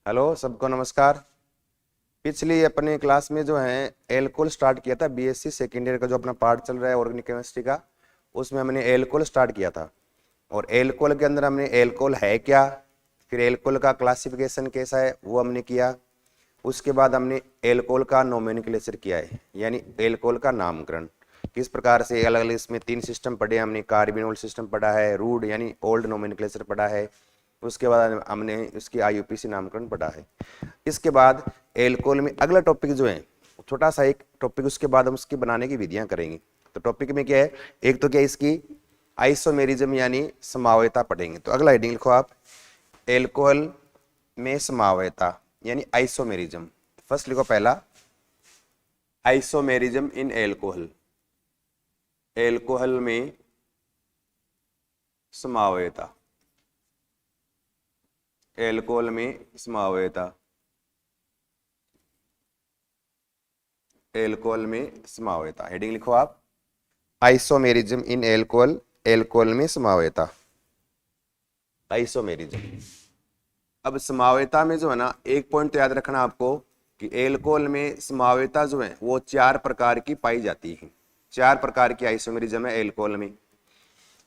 Hello, सबको नमस्कार। पिछली अपने क्लास में जो है एल्कोहल स्टार्ट किया था। बीएससी सेकेंड ईयर का जो अपना पार्ट चल रहा है ऑर्गेनिक केमिस्ट्री का, उसमें हमने एल्कोहल स्टार्ट किया था। और एल्कोहल के अंदर हमने एल्कोहल है क्या, फिर एल्कोहल का क्लासिफिकेशन कैसा है वो हमने किया। उसके बाद हमने एल्कोहल का नोमेनक्लेचर किया है, यानी एल्कोहल का नामकरण किस प्रकार से। अलग अलग इसमें 3 सिस्टम पढ़े हमने। कार्बिनोल सिस्टम पढ़ा है, रूड यानी ओल्ड नोमेनक्लेचर पढ़ा है। उसके बाद हमने उसकी आईयूपीसी नामकरण पढ़ा है। इसके बाद एल्कोहल में अगला टॉपिक जो है छोटा सा एक टॉपिक, उसके बाद हम उसकी बनाने की विधियां करेंगे। तो टॉपिक में क्या है, एक तो क्या है इसकी आइसोमेरिज्म यानी समावयता पढ़ेंगे। तो अगला हेडिंग लिखो आप, एल्कोहल में समावयता यानी आइसोमेरिज्म। फर्स्ट लिखो पहला, आइसोमेरिज्म इन एल्कोहल। एल्कोहल में समावयता, एल्कोहल में समावयता, एल्कोहल में समावयता। हेडिंग लिखो आप, आइसोमेरिज्म इन एल्कोहल, एल्कोहल में समावयता, आइसोमेरिज्म। अब समावयता में जो है ना, एक पॉइंट तो याद रखना आपको कि एल्कोहल में समावयता जो है वो 4 प्रकार की पाई जाती है। 4 प्रकार की आइसोमेरिज्म है एल्कोहल में।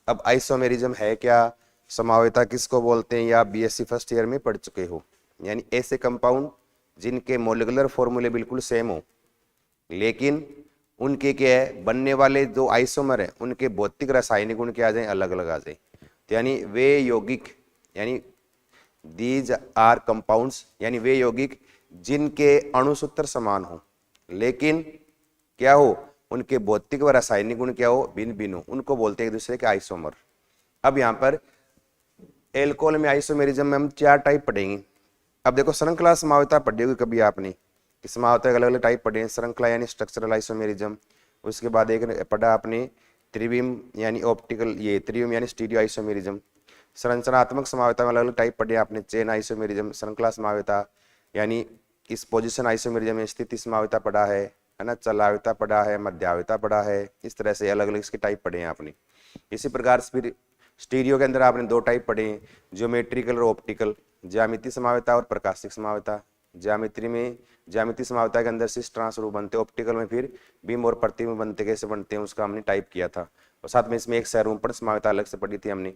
अब आइसोमेरिज्म है क्या, समावयता किसको बोलते हैं, या बीएससी फर्स्ट ईयर में पढ़ चुके हो। यानी ऐसे कंपाउंड जिनके मोलिकुलर फॉर्मूले बिल्कुल सेम हो, लेकिन उनके क्या है बनने वाले जो आइसोमर है उनके भौतिक रासायनिक गुण क्या आ जाए, अलग अलग आ जाए। तो यानी वे यौगिक, यानी दीज आर कंपाउंड्स, यानी वे यौगिक जिनके अणुसूत्र समान हो, लेकिन क्या हो उनके भौतिक व रासायनिक गुण क्या हो, भिन्न भिन्न हो, उनको बोलते हैं एक दूसरे के आइसोमर। अब यहाँ पर एल्कोहल में आइसोमेरिज्म में हम 4 टाइप पढ़ेंगे। अब देखो, श्रृंखला समावयता पढ़ी होगी कभी आपने, कि समावयता अलग अलग टाइप पढ़े हैं। श्रृंखला यानी स्ट्रक्चरल आइसोमेरिज्म। उसके बाद एक पढ़ा आपने त्रिविम यानी ऑप्टिकल, ये त्रिविम यानी स्टीरियो आइसोमेरिज्म। संरचनात्मक समावयता में अलग अलग टाइप पढ़े आपने, चेन आइसोमेरिज्म, श्रृंखला समावयता यानी इस पोजिशन आइसोमेरिज्म में स्थिति समावयता पढ़ा है ना, चलावयता पढ़ा है, मध्यावयता पढ़ा है। इस तरह से अलग अलग इसके टाइप पढ़े हैं आपने। इसी प्रकार से फिर स्टीरियो के अंदर आपने 2 टाइप पढ़े हैं, ज्योमेट्रिकल और ऑप्टिकल, ज्यामिति समावयता और प्रकाशिक समावयता। ज्यामिति में, ज्यामिति समावयता के अंदर सिस ट्रांस रूप बनते, ऑप्टिकल में फिर बिंब और प्रतिबिंब बनते, कैसे बनते हैं उसका हमने टाइप किया था। और साथ में इसमें एक सैरूपण समावयता अलग से पढ़ी थी हमने।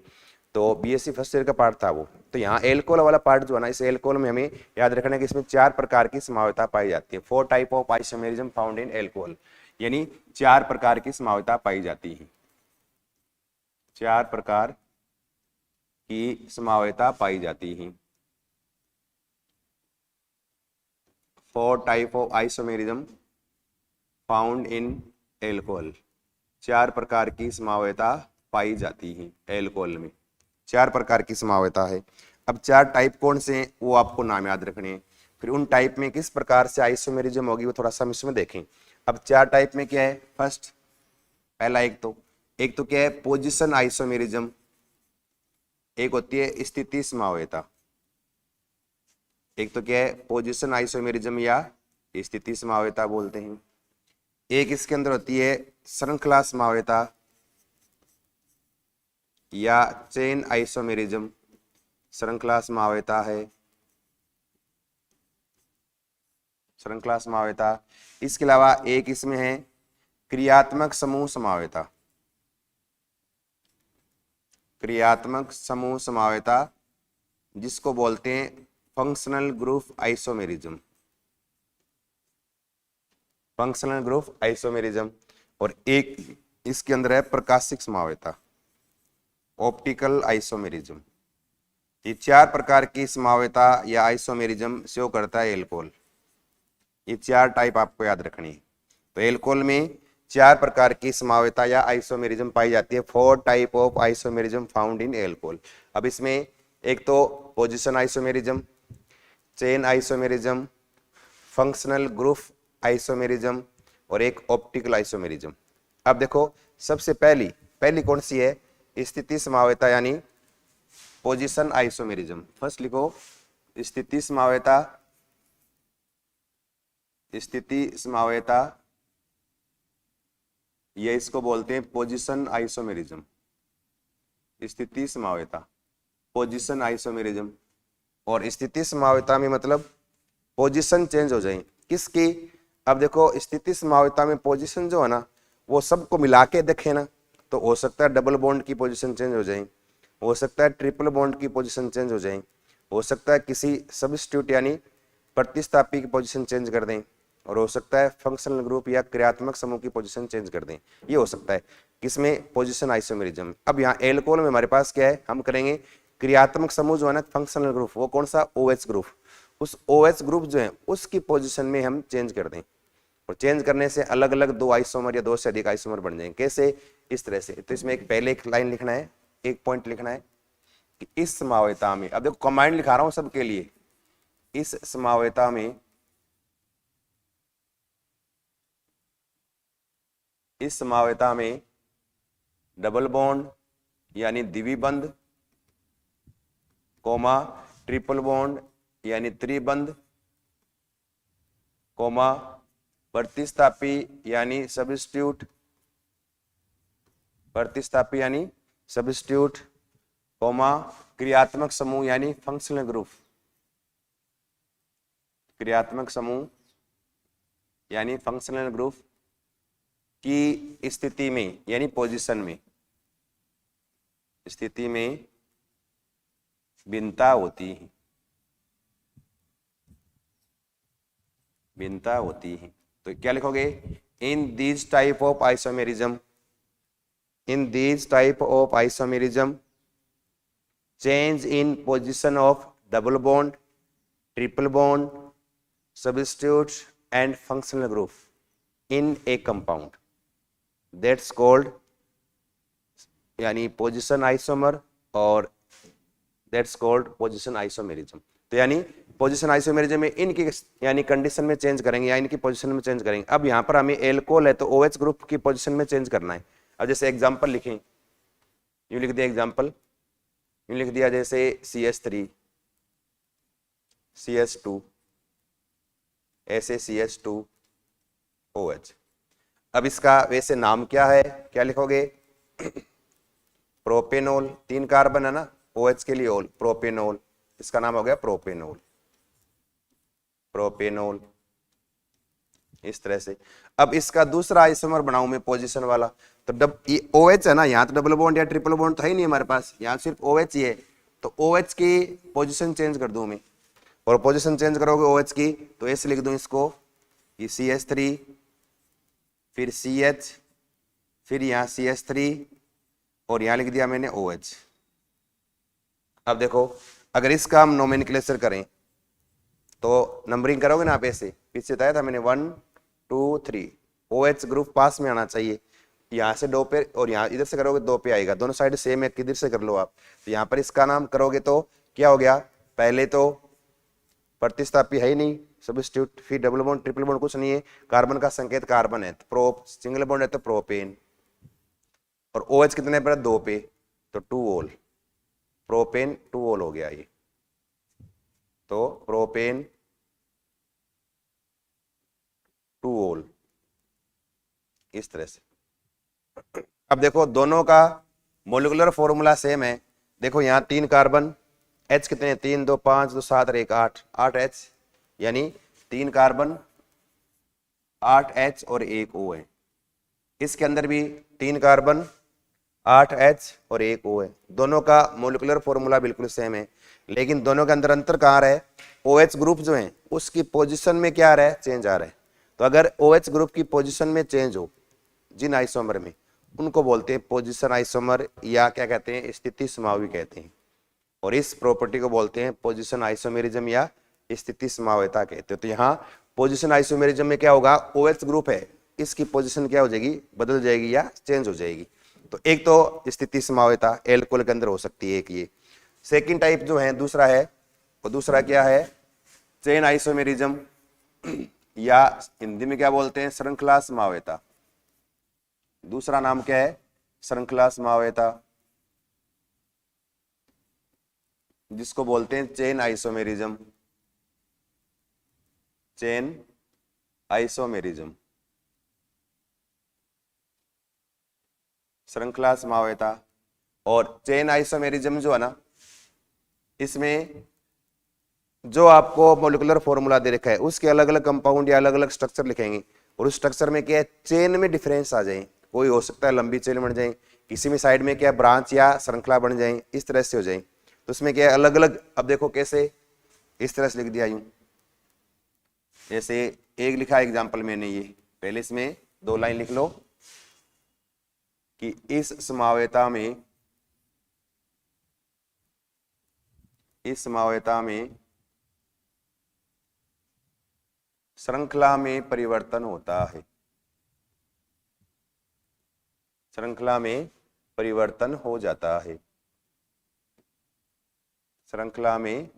तो बीएससी फर्स्ट ईयर का पार्ट था वो। तो यहाँ एल्कोहल वाला पार्ट जो है ना, इस एल्कोहल में हमें याद रखना है कि इसमें 4 प्रकार की समावयता पाई जाती है। 4 type of isomerism found in alcohol, यानी 4 प्रकार की समावयता पाई जाती है। 4 प्रकार की समावयता पाई जाती है। 4 type of isomerism found in alcohol. 4 प्रकार की समावयता पाई जाती है एल्कोहल में। 4 प्रकार की समावयता है। अब 4 टाइप कौन से हैं वो आपको नाम याद रखने हैं। फिर उन टाइप में किस प्रकार से आइसोमेरिज्म होगी वो थोड़ा सा हम इसमें देखें। अब 4 टाइप में क्या है, फर्स्ट पहला एक तो क्या है पोजिशन आइसोमेरिज्म, एक होती है स्थिति समावयता। एक तो क्या है पोजिशन आइसोमेरिज्म या स्थिति समावयता बोलते हैं। एक इसके अंदर होती है श्रृंखला समावयता या चेन आइसोमेरिज्म, श्रृंखला समावयता है, श्रृंखला समावयता। इसके अलावा एक इसमें है क्रियात्मक समूह समावयता, क्रियात्मक समूह समावयता जिसको बोलते हैं functional group isomerism, functional group isomerism. और एक इसके अंदर है प्रकाशिक समावयता, ऑप्टिकल आइसोमेरिज्म। ये 4 प्रकार की समावयता या आइसोमेरिज्म शो करता है एल्कोहल। ये 4 टाइप आपको याद रखनी है। तो एल्कोहल में 4 प्रकार की समावयता या आइसोमेरिज्म पाई जाती है। 4 type of isomerism found in alcohol. अब इसमें एक तो position isomerism, chain isomerism, functional group isomerism और एक ऑप्टिकल आइसोमेरिज्म। अब देखो, सबसे पहली कौन सी है, स्थिति समावयता यानी पोजिशन आइसोमेरिज्म। फर्स्ट लिखो स्थिति समावयता, स्थिति समावयता ये इसको बोलते हैं पोजिशन आइसोमेरिज्म, स्थिति समावयता, पोजिशन आइसोमेरिज्म। और स्थिति समावयता में मतलब पोजीशन चेंज हो जाए किसकी। अब देखो स्थिति समावयता में पोजीशन जो है ना वो सबको मिला के देखे ना, तो हो सकता है डबल बॉन्ड की पोजीशन चेंज हो जाए, हो सकता है ट्रिपल बॉन्ड की पोजीशन चेंज हो जाए, हो सकता है किसी सब्स्टिट्यूट यानी प्रतिस्थापी की पोजीशन चेंज कर दें, और हो सकता है फंक्शनल ग्रुप या क्रियात्मक समूह की पोजीशन चेंज कर दें। ये हो सकता है किसमें, पोजीशन आइसोमेरिज्म। अब यहाँ एल्कोहल में हमारे पास क्या है, हम करेंगे क्रियात्मक समूह जो है ना फंक्शनल ग्रुप, वो कौन सा, OH ग्रुप। उस OH ग्रुप जो है उसकी पोजीशन में हम चेंज कर दें, और चेंज करने से अलग अलग दो आइसोमर या दो से अधिक आइसोमर बन जाएंगे। कैसे, इस तरह से। तो इसमें एक पहले एक लाइन लिखना है, एक पॉइंट लिखना है कि इस समावयता में, अब देखो कमांड लिखा रहा हूं सबके लिए, इस समावयता में, इस समावयता में डबल बॉन्ड यानी द्विबंध, कोमा ट्रिपल बॉन्ड यानी त्रिबंध, कोमा प्रतिस्थापी यानी सब्स्टिट्यूट, प्रतिस्थापी यानी सब्स्टिट्यूट, कोमा क्रियात्मक समूह यानी फंक्शनल ग्रुप, क्रियात्मक समूह यानी फंक्शनल ग्रुप की स्थिति में यानी पोजीशन में, स्थिति में भिन्नता होती है, भिन्नता होती है। तो क्या लिखोगे, in these type of isomerism, in these type of isomerism change in position of double bond, triple bond, substitute and functional group in a compound, that's called यानी पोजीशन आइसोमर, और that's called पोजीशन आइसोमेरिज्म। तो यानी position isomerism में इनकी यानी condition में change करेंगे या इनकी पोजीशन में चेंज करेंगे। अब यहाँ पर हमें एल्कोहल है तो OH ग्रुप की पोजीशन में चेंज करना है। अब जैसे एग्जांपल लिखें, यूं लिख दिया एग्जांपल, लिख दिया जैसे CH3 CH2 ऐसे CH2 OH। अब इसका वैसे नाम क्या है, क्या लिखोगे, प्रोपेनॉल, 3 कार्बन है ना, OH के लिए ओल, प्रोपेनॉल, इसका नाम हो गया प्रोपेनॉल, प्रोपेनॉल, इस तरह से। अब इसका दूसरा आइसोमर बनाऊं मैं पोजीशन वाला, तो OH है ना, यहाँ तो डबल बॉन्ड या ट्रिपल बॉन्ड तो है ही नहीं हमारे पास, यहाँ सिर्फ OH ही है, तो OH की पोजीशन चेंज कर दूं मैं, और पोजीशन चेंज करोगे OH की तो ऐसे लिख दूं इसको, ये CH3 फिर CH फिर यहाँ CH3 और यहाँ लिख दिया मैंने OH। अब देखो अगर इसका हम नोमेनक्लेचर करें तो नंबरिंग करोगे ना आप ऐसे, पीछे बताया था मैंने 1 2 3, OH ग्रुप पास में आना चाहिए, यहाँ से 2 पे और यहाँ इधर से करोगे 2 पे आएगा, दोनों साइड सेम है, किधर से कर लो आप। तो यहाँ पर इसका नाम करोगे तो क्या हो गया, पहले तो प्रतिस्थापी है ही नहीं सब्स्टिट्यूट, फिर डबल बॉन्ड ट्रिपल बॉन्ड कुछ नहीं है, कार्बन का संकेत कार्बन है, तो प्रो, सिंगल बॉन्ड है तो प्रोपेन, और OH कितने पर, 2 पे, तो 2 ओल, प्रोपेन 2 ओल हो गया ये, तो प्रोपेन 2 ओल, इस तरह से। अब देखो दोनों का मोलिकुलर फॉर्मूला सेम है, देखो यहाँ 3 कार्बन, H कितने, 3 2 5 2 7 और 1 8, 8 H यानी 3 कार्बन 8 H और 1 O है। इसके अंदर भी 3 कार्बन 8 H और 1 O है, दोनों का मोलिकुलर फॉर्मूला बिल्कुल सेम है, लेकिन दोनों के अंदर अंतर कहाँ है, OH ग्रुप जो है उसकी पोजीशन में क्या आ रहा है, चेंज आ रहा है। तो अगर OH ग्रुप की पोजीशन में चेंज हो जिन आइसोमर में, उनको बोलते हैं पोजीशन आइसोमर, या क्या कहते हैं, स्थिति समावी कहते हैं, और इस प्रॉपर्टी को बोलते हैं पोजीशन आइसोमेरिज्म या स्थिति समावयता कहते हैं। तो यहाँ पोजीशन आइसोमेरिज्म में क्या होगा, OH ग्रुप है, इसकी पोजीशन क्या हो जाएगी, बदल जाएगी या चेंज हो जाएगी। तो एक तो स्थिति समावयता एल्कोहल के अंदर हो सकती है एक ये। सेकेंड टाइप जो है दूसरा है, वो दूसरा क्या है, चेन आइसोमेरिज्म, या हिंदी में क्या बोलते हैं, श्रृंखला समावयता। दूसरा नाम क्या है, श्रृंखला समावयता, जिसको बोलते हैं चेन आइसोमेरिज्म, चेन आइसोमेरिज्म, श्रृंखला समावयता। और चेन आइसोमेरिज्म जो है ना, इसमें जो आपको मोलिकुलर फॉर्मूला दे रखा है उसके अलग अलग कंपाउंड या अलग अलग स्ट्रक्चर लिखेंगे, और उस स्ट्रक्चर में क्या है, चेन में डिफरेंस आ जाए, कोई हो सकता है लंबी चेन बन जाए, किसी में साइड में क्या ब्रांच या श्रृंखला बन जाए, इस तरह से हो जाए। तो उसमें क्या है अलग अलग, अब देखो कैसे, इस तरह से लिख दिया यूं, जैसे एक लिखा एग्जाम्पल मैंने ये, पहले इसमें 2 लाइन लिख लो कि इस समावेता में श्रृंखला में परिवर्तन होता है, श्रृंखला में परिवर्तन हो जाता है, श्रृंखला में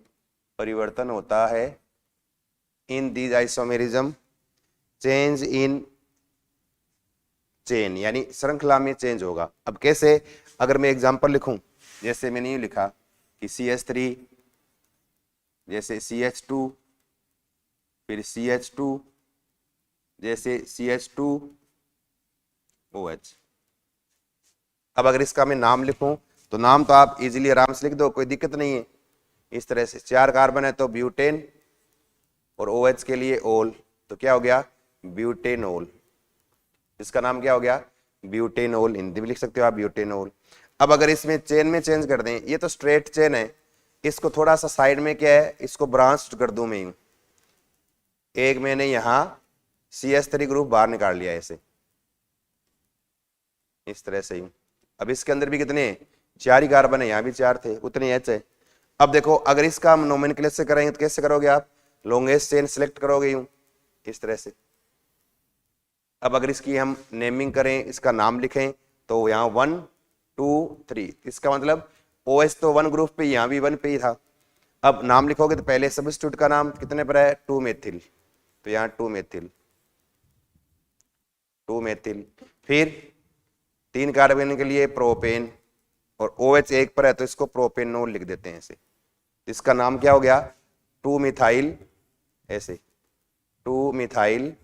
परिवर्तन होता है in these isomerism, change in chain, यानी श्रृंखला में चेंज होगा। अब कैसे, अगर मैं एग्जांपल लिखूं, जैसे मैंने ये लिखा कि CH3 जैसे CH2, फिर CH2 जैसे CH2OH। अब अगर इसका मैं नाम लिखूं तो नाम तो आप इजीली आराम से लिख दो, कोई दिक्कत नहीं है। इस तरह से 4 कार्बन है तो ब्यूटेन, और OH के लिए ओल, तो क्या हो गया, ब्यूटेनोल। इसका नाम क्या हो गया, ब्यूटेनोल, हिंदी में लिख सकते हो आप ब्यूटेनोल। अब अगर इसमें चेन में चेंज कर दें, ये तो स्ट्रेट चेन है, इसको थोड़ा सा साइड में क्या है, इसको ब्रांच कर दूं मैं, एक मैंने यहां CH3 ग्रुप बाहर निकाल लिया ऐसे, इस तरह से ही। अब इसके अंदर भी कितने, 4 ही कार्बन है, यहां भी 4 थे, उतने H है। अब देखो अगर इसका नोमेनक्लेचर करेंगे तो कैसे करोगे आप, लॉन्गेस्ट चेन सिलेक्ट करोगे यूं, इस तरह से। अब अगर इसकी हम नेमिंग करें, इसका नाम लिखें, तो यहाँ 1 2 3, इसका मतलब OH तो 1 ग्रुप पे, यहाँ भी 1 पे ही था। अब नाम लिखोगे तो पहले सब्स्टिट्यूट का नाम कितने पर है, 2 मेथिल, तो यहाँ 2 मेथिल, 2 मेथिल। फिर 3 कार्बन के लिए प्रोपेन, और OH 1 पर है तो इसको प्रोपेनोल लिख देते हैं ऐसे। इसका नाम क्या हो गया, 2 मिथाइल, ऐसे 2 मिथाइल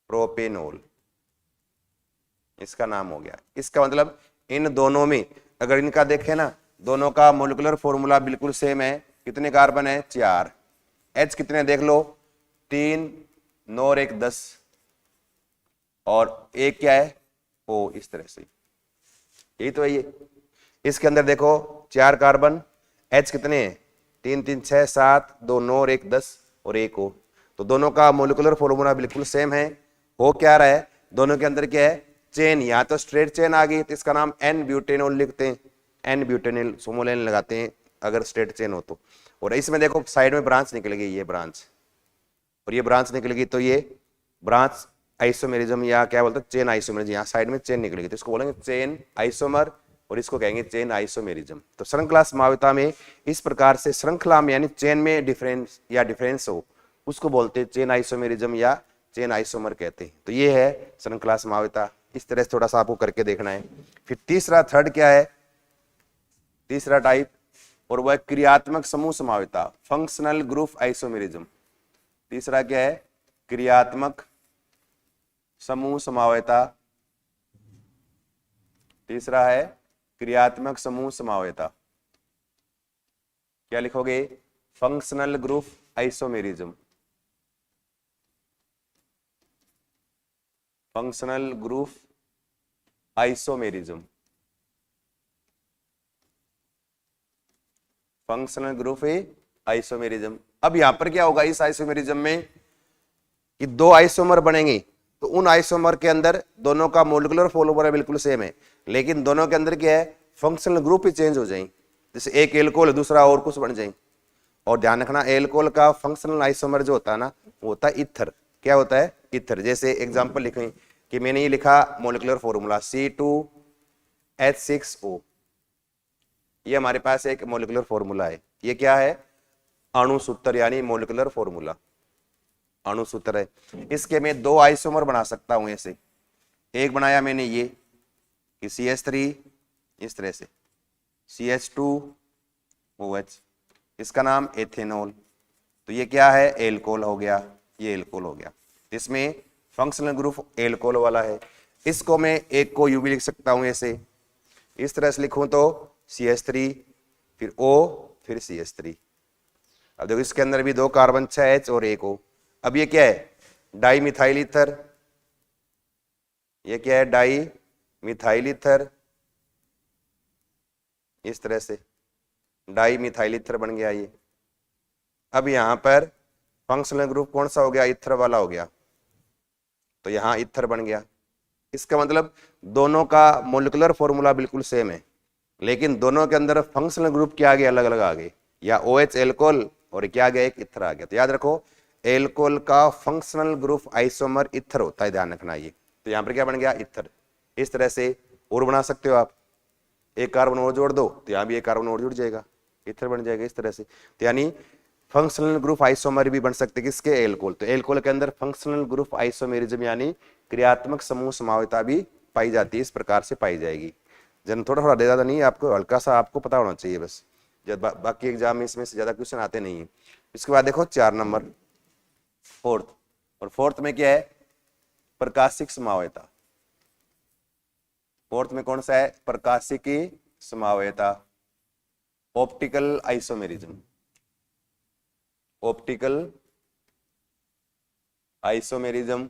प्रोपेनोल, इसका नाम हो गया। इसका मतलब इन दोनों में अगर इनका देखें ना, दोनों का मोलिकुलर फॉर्मूला बिल्कुल सेम है। कितने कार्बन है, 4, H कितने देख लो, 3, 9 और 1 10, और एक क्या है O, इस तरह से, यही तो है ये। इसके अंदर देखो 4 कार्बन, H कितने हैं, 3 3 6 7, 2 9 और 1 10, और 1 O, तो दोनों का मोलिकुलर फॉर्मूला बिल्कुल सेम है। हो क्या रहा है, दोनों के अंदर क्या है, चेन, यहाँ तो स्ट्रेट चेन आ गई तो इसका नाम N ब्यूटेनोल लिखते हैं, N ब्यूटेनोल सोमोलेन लगाते हैं अगर स्ट्रेट चेन हो तो। और इसमें देखो साइड में ब्रांच निकल गई, ये ब्रांच और ये ब्रांच निकल गई, तो ये ब्रांच आइसोमेरिज्म या क्या बोलते हैं, चेन आइसोमेरिज्म, यहाँ साइड में चेन निकलेगी तो इसको बोलेंगे चेन आइसोमर, और इसको कहेंगे चेन आइसोमेरिज्म। तो श्रृंखला समाविता में इस प्रकार से श्रृंखला में यानी चेन में डिफरेंस या डिफरेंस हो, उसको बोलते हैं चेन आइसोमेरिज्म या चेन आइसोमर कहते हैं। तो ये है श्रृंखला समाविता, इस तरह से थोड़ा सा आपको करके देखना है। फिर तीसरा, थर्ड क्या है, तीसरा टाइप, और वह क्रियात्मक समूह समाविता, फंक्शनल ग्रुप आइसोमेरिज्म। तीसरा क्या है, क्रियात्मक समूह समाविता, तीसरा है क्रियात्मक समूह समाविता। क्या लिखोगे, functional group isomerism, functional group isomerism, functional group isomerism. अब यहां पर क्या होगा, इस आइसोमेरिज्म में कि 2 आइसोमर बनेंगे, तो उन आइसोमर के अंदर दोनों का मोलिकुलर फॉर्मूला बिल्कुल सेम है, लेकिन दोनों के अंदर क्या है, फंक्शनल ग्रुप ही चेंज हो जाएंगे। जैसे एक एल्कोहल दूसरा और कुछ बन जाएंगे। और ध्यान रखना, एल्कोहल का फंक्शनल आइसोमर जो होता है ना, वो होता है ईथर। क्या होता है, ईथर। जैसे एग्जांपल लिखें कि मैंने ये लिखा मोलिकुलर फॉर्मूला C2H6O, ये हमारे पास एक मोलिकुलर फॉर्मूला है। ये क्या है, अणुसूत्र यानी मोलिकुलर फॉर्मूला, अणुसूत्र है। इसके मैं 2 आइसोमर बना सकता हूं ऐसे। एक बनाया मैंने ये कि CH3, इस तरह से CH2OH, इसका नाम एथेनॉल, तो ये क्या है, एल्कोहल हो गया, ये एल्कोहल हो गया। इसमें फंक्शनल ग्रुप एल्कोहल वाला है। इसको मैं एक को यूं भी लिख सकता हूं ऐसे, इस तरह से लिखूं तो CH3, फिर O, फिर CH3। अब देखो इसके अंदर भी 2 कार्बन 6 H और 1 O। अब ये क्या है, डाई मिथाइल ईथर। ये क्या है, डाई मिथाइल ईथर। इस तरह से डाई मिथाइल ईथर बन गया ये। अब यहां पर फंक्शनल ग्रुप कौन सा हो गया, ईथर वाला हो गया, तो यहां ईथर बन गया। इसका मतलब दोनों का मोलिकुलर फॉर्मूला बिल्कुल सेम है, लेकिन दोनों के अंदर फंक्शनल ग्रुप क्या आ गया, अलग अलग आ गए। या OH एल्कोहल और क्या आ गया, एक ईथर आ गया। तो याद रखो एल्कोहल का फंक्शनल ग्रुप आइसोमर ईथर होता है, ध्यान रखना ये। तो यहां पर क्या बन गया, ईथर। इस तरह से और बना सकते हो आप, एक कार्बन और जोड़ दो तो यहां भी एक कार्बन और जुड़ जाएगा, ईथर बन जाएगा इस तरह से। तो यानी फंक्शनल ग्रुप आइसोमर भी बन सकते हैं किसके, एल्कोहल। तो एल्कोहल के अंदर फंक्शनल ग्रुप आइसोमेरिज्म यानी क्रियात्मक समूह समावता भी पाई जाती है, इस प्रकार से पाई जाएगी। जन थोड़ा थोड़ा ज्यादा नहीं, आपको हल्का सा आपको पता होना चाहिए बस, जब बाकी एग्जाम में इसमें से ज्यादा क्वेश्चन आते नहीं है। इसके बाद देखो 4 नंबर फोर्थ, और फोर्थ में क्या है, प्रकाशिक समावता। फोर्थ में कौन सा है, प्रकाशिकी समावता, ऑप्टिकल आइसोमेरिज्म। Optical isomerism.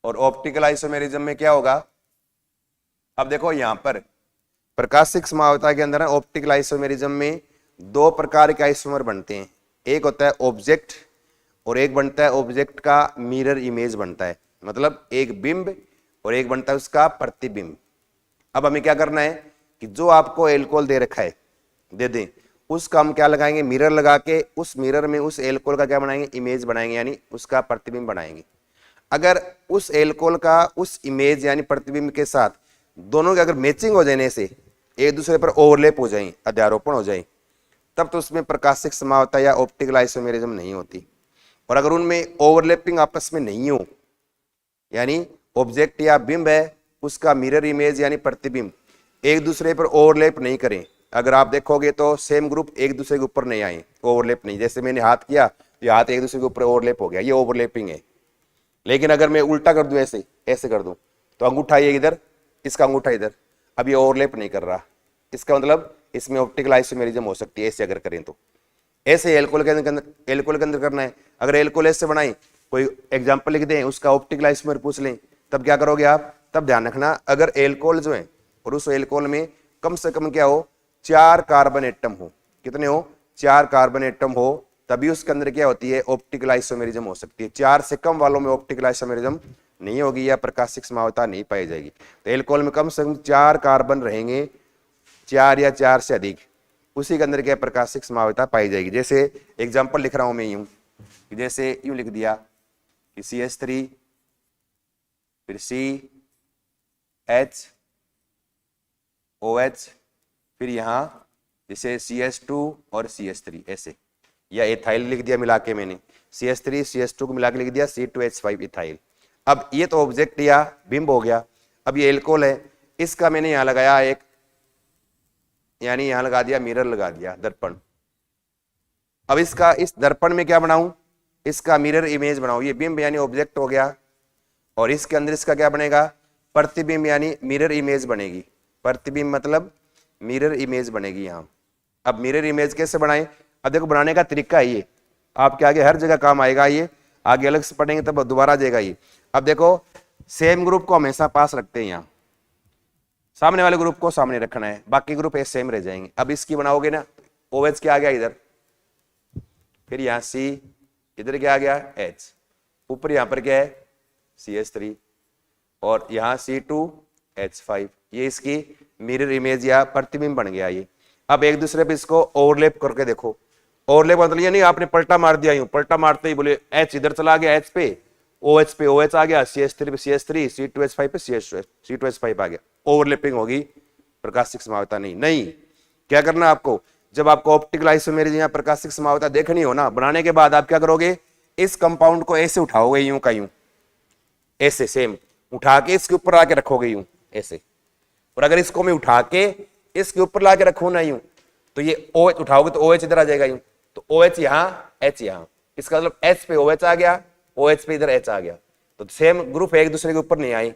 और ऑप्टिकल आइसोमेरिज्म में क्या होगा, अब देखो यहां पर प्रकाशिक समावता के अंदर ऑप्टिकल आइसोमेरिज्म में 2 प्रकार के आइसोमर बनते हैं। एक होता है ऑब्जेक्ट और एक बनता है ऑब्जेक्ट का मिरर इमेज बनता है, मतलब एक बिंब और एक बनता है उसका प्रतिबिंब। अब हमें क्या करना है कि जो आपको एल्कोहल दे रखा है, दे दें, उसका हम क्या लगाएंगे, मिरर लगा के उस मिरर में उस एल्कोहल का क्या बनाएंगे, इमेज बनाएंगे, यानी उसका प्रतिबिंब बनाएंगे। अगर उस एल्कोहल का उस इमेज यानी प्रतिबिंब के साथ दोनों के अगर मैचिंग हो जाने से एक दूसरे पर ओवरलैप हो जाए, अध्यारोपण हो जाए, तब तो उसमें प्रकाशिक समावता या ऑप्टिकल आइसोमेरिज्म नहीं होती। और अगर उनमें ओवरलैपिंग आपस में नहीं हो, यानी ऑब्जेक्ट या बिंब है, उसका मिरर इमेज यानी प्रतिबिंब एक दूसरे पर ओवरलैप नहीं करें, अगर आप देखोगे तो सेम ग्रुप एक दूसरे के ऊपर नहीं आए, ओवरलैप नहीं। जैसे मैंने हाथ किया, ये हाथ एक दूसरे के ऊपर ओवरलैप हो गया, ये ओवरलैपिंग है। लेकिन अगर मैं उल्टा कर दूं, ऐसे ऐसे कर दूं, तो अंगूठा ये इधर, इसका अंगूठा इधर, अब ये ओवरलैप नहीं कर रहा, इसका मतलब इसमें ऑप्टिकल आइसोमेरिज्म हो सकती है। ऐसे अगर करें तो ऐसे एल्कोहल के अंदर करना है। अगर एल्कोहल ऐसे बनाए, कोई एग्जाम्पल लिख दें, उसका ऑप्टिकल आइसोमेर पूछ लें, तब क्या करोगे आप, तब ध्यान रखना अगर एल्कोहल जो है और उस एल्कोहल में कम से कम क्या हो, 4 कार्बन एटम हो। कितने हो, 4 कार्बन एटम हो, तभी उसके अंदर क्या होती है, ऑप्टिकल आइसोमेरिज्म हो सकती है। 4 से कम वालों में ऑप्टिकल आइसोमेरिज्म नहीं होगी या प्रकाशिक समावता नहीं पाई जाएगी। तो एल्कोहल में कम से कम 4 कार्बन रहेंगे, 4 या 4 से अधिक, उसी के अंदर क्या प्रकाशिक समावता पाई जाएगी। जैसे एग्जाम्पल लिख रहा हूं मैं यूं, जैसे यूं लिख दिया कि CH3 फिर CHOH, फिर यहां जैसे CH2 और CH3 ऐसे, या एथाइल लिख दिया मिला के मैंने, CH3 CH2 को मिला के लिख दिया C2H5 इथाइल। अब ये तो ऑब्जेक्ट या बिंब हो गया। अब ये एल्कोहल है, इसका मैंने यहां लगाया एक, यानी यहां लगा दिया मिरर, लगा दिया दर्पण। अब इसका इस दर्पण में क्या बनाऊं, इसका मिरर इमेज बनाऊं। ये बिंब यानी ऑब्जेक्ट हो गया, और इसके अंदर इसका क्या बनेगा, प्रतिबिंब यानी मिरर इमेज बनेगी। प्रतिबिंब मतलब मिरर इमेज बनेगी यहां। अब मिरर इमेज कैसे बनाएं, अब देखो बनाने का तरीका है ये, आपके आगे हर जगह काम आएगा, ये आगे अलग से पढ़ेंगे तब दोबारा आ जाएगा ये। अब देखो सेम ग्रुप को हमेशा पास रखते हैं, यहाँ सामने वाले ग्रुप को सामने रखना है, बाकी ग्रुप ए सेम रह जाएंगे। अब इसकी बनाओगे ना, OH क्या आ गया इधर, फिर यहाँ C, इधर क्या आ गया H, ऊपर यहाँ पर क्या है CH3, और यहाँ C2H5, ये इसकी मिरर इमेज या प्रतिबिंब बन गया ये। अब एक दूसरे पे इसको ओवरलैप करके देखो, ओवरलैप मतलब ये नहीं आपने पलटा मार दिया, यूं पलटा मारते ही बोले H इधर चला गया, H पे OH पे OH आ गया, CH3 पे CH3, C2H5 पे C2H5 आ गया, ओवरलैपिंग होगी, प्रकाशिक समावता नहीं। नहीं, क्या करना आपको, जब आपको ऑप्टिकल आइसोमेरिज्म या प्रकाशिक समावता देखनी हो ना, बनाने के बाद आप क्या करोगे, इस कंपाउंड को ऐसे उठाओगे, यूं का यूं, ऐसे सेम उठा के इसके ऊपर आके रखोगे यूं ऐसे। और अगर इसको मैं उठा के इसके ऊपर ला के रखू ना यूं, तो ये OH उठाओगे तो OH इधर आ जाएगा यूं, तो OH यहां H यहां, इसका मतलब H पे OH आ गया, OH पे इधर H आ गया, तो सेम ग्रुप एक दूसरे के ऊपर नहीं आए,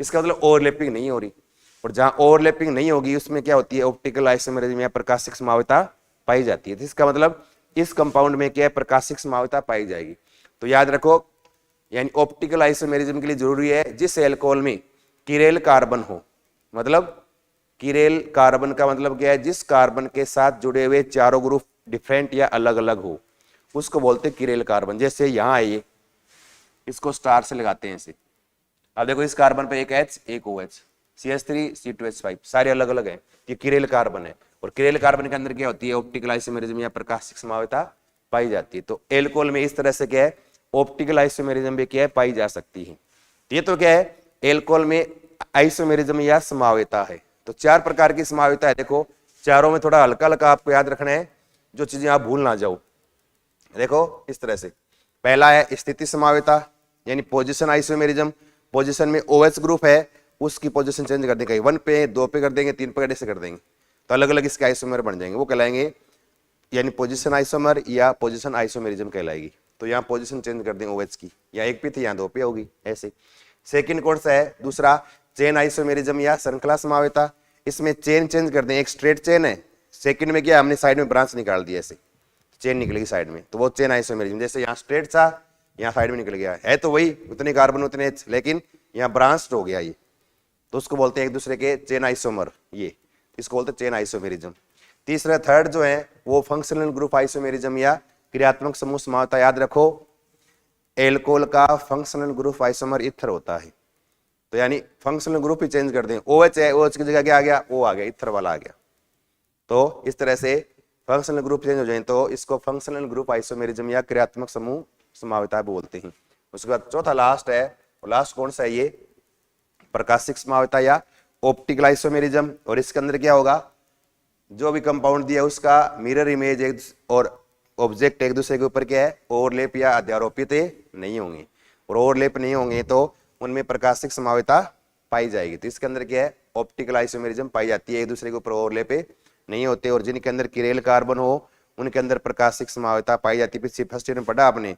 इसका मतलब ओवरलैपिंग नहीं हो रही। और जहां ओवरलैपिंग नहीं होगी उसमें क्या होती है, ऑप्टिकल आइसोमेरिज्म या प्रकाशिक संभाव्यता पाई जाती है। तो इसका मतलब इस कंपाउंड में क्या है, प्रकाशिक संभाव्यता पाई जाएगी। तो याद रखो, यानी ऑप्टिकल आइसोमेरिज्म के लिए जरूरी है जिस एल्कोहल में किरेल कार्बन हो, मतलब किरेल कार्बन का मतलब क्या है, जिस कार्बन के साथ जुड़े हुए चारों ग्रुप डिफरेंट या अलग अलग हो उसको बोलते हैं किरेल कार्बन। जैसे यहां है ये, इसको स्टार से लगाते हैं ऐसे। अब देखो इस कार्बन पे एक H एक OH, CH3 C2H5 सारे अलग अलग हैं, ये किरेल कार्बन है। और किरेल कार्बन के अंदर क्या होती है, ऑप्टिकल आइसोमेरिज्म या प्रकाशिक संभाव्यता पाई जाती है। तो एल्कोहल में इस तरह से क्या है, ऑप्टिकल आइसोमेरिज्म भी क्या है, पाई जा सकती है। ये तो क्या है, एल्कोहल में आइसोमेरिज्म या संभाव्यता है। तो 4 प्रकार की संभाव्यता है। देखो चारों में थोड़ा हल्का हल्का आपको याद रखना है, जो चीजें आप भूल ना जाओ। देखो इस तरह से, पहला है स्थिति संभाव्यता यानी पोजीशन आइसोमेरिज्म। पोजीशन में OH ग्रुप है, उसकी पोजीशन चेंज कर देंगे, 1 पे 2 पे कर देंगे, 3 पे ऐसे कर देंगे, तो अलग अलग इसके आइसोमर बन जाएंगे, वो कहलाएंगे यानी पोजीशन आइसोमर या पोजीशन आइसोमेरिज्म कहलाएगी। तो यहाँ पोजीशन चेंज कर देंगे OH की, या 1 पे थी यहाँ 2 पे होगी ऐसे। सेकंड कौन सा है, दूसरा चेन आइसोमेरिज्म या श्रृंखला संभाव्यता। इसमें चेन चेंज कर दें, एक स्ट्रेट चेन है, सेकंड में क्या हमने साइड में ब्रांच निकाल दी ऐसे, चेन निकलेगी साइड में, तो वो चेन आइसोमेरिज्म। जैसे यहाँ स्ट्रेट था, यहाँ साइड में निकल गया है तो वही उतने कार्बन उतने H, लेकिन यहाँ ब्रांच हो गया ये, तो उसको बोलते हैं एक दूसरे के चेन आइसोमर, ये इसको बोलते हैं चेन आइसोमेरिज्म। तीसरा थर्ड जो है वो फंक्शनल ग्रुप आइसोमेरिज्म या क्रियात्मक समूह संभाव्यता। याद रखो एल्कोहल का फंक्शनल ग्रुप आइसोमर इथर होता है, तो यानी फंक्शनल ग्रुप ही चेंज कर दें, OH है, OH की जगह क्या आ गया, O आ गया, इथर वाला आ गया। तो इस तरह से फंक्शनल ग्रुप चेंज हो जाए तो इसको फंक्शनल ग्रुप आइसोमेरिज्म या क्रियात्मक समूह संभाव्यता बोलते हैं। उसके बाद चौथा लास्ट है, लास्ट कौन सा है, ये प्रकाशिक संभाव्यता या ऑप्टिकल आइसोमेरिज्म। और इसके अंदर क्या होगा, जो भी कंपाउंड दिया उसका मिरर इमेज एक और ऑब्जेक्ट एक दूसरे के ऊपर क्या है, ओवरलैप या अध्यारोपित नहीं होंगे, और ओवरलैप नहीं होंगे तो उनमें प्रकाशिक संभाव्यता पाई जाएगी। तो इसके अंदर क्या है, ऑप्टिकल आइसोमेरिज्म पाई जाती है, एक दूसरे के ऊपर ओवरलैप नहीं होते। और जिनके अंदर किरेल कार्बन हो उनके अंदर प्रकाशिक संभाव्यता पाई जाती है। पिछले फर्स्ट ईयर में पढ़ा आपने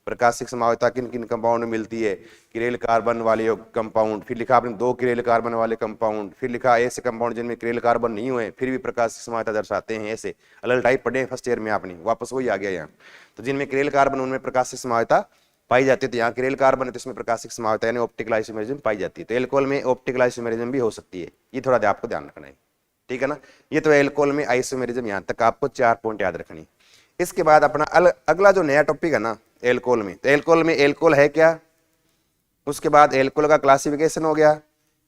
प्रकाशिक संभाव्यता किन किन कंपाउंड में मिलती है, किरेल कार्बन वाले कंपाउंड, फिर लिखा आपने 2 किरेल कार्बन वाले कंपाउंड, फिर लिखा ऐसे कंपाउंड जिनमें किरेल कार्बन नहीं हुए फिर भी प्रकाशिक संभाव्यता दर्शाते हैं। ऐसे अलग टाइप पढ़े फर्स्ट ईयर में आपने, वापस वही आ गया यहाँ। तो जिनमें किरेल कार्बन उनमें प्रकाशिक संभाव्यता पाई जाती है। तो यहाँ किरेल कार्बन है तो इसमें प्रकाशिक संभाव्यता यानी ऑप्टिकल आइसोमेरिज्म पाई जाती है। तो एल्कोहल में ऑप्टिकल आइसोमेरिज्म भी हो सकती है, ये थोड़ा आपको ध्यान रखना है, ठीक है ना। ये तो एल्कोहल में आइसोमेरिज्म, यहाँ तक आपको 4 पॉइंट याद रखनी। इसके बाद अपना अगला जो नया टॉपिक है ना एल्कोहल में, तो एल्कोहल में एल्कोहल है क्या, उसके बाद एल्कोहल का क्लासिफिकेशन हो गया,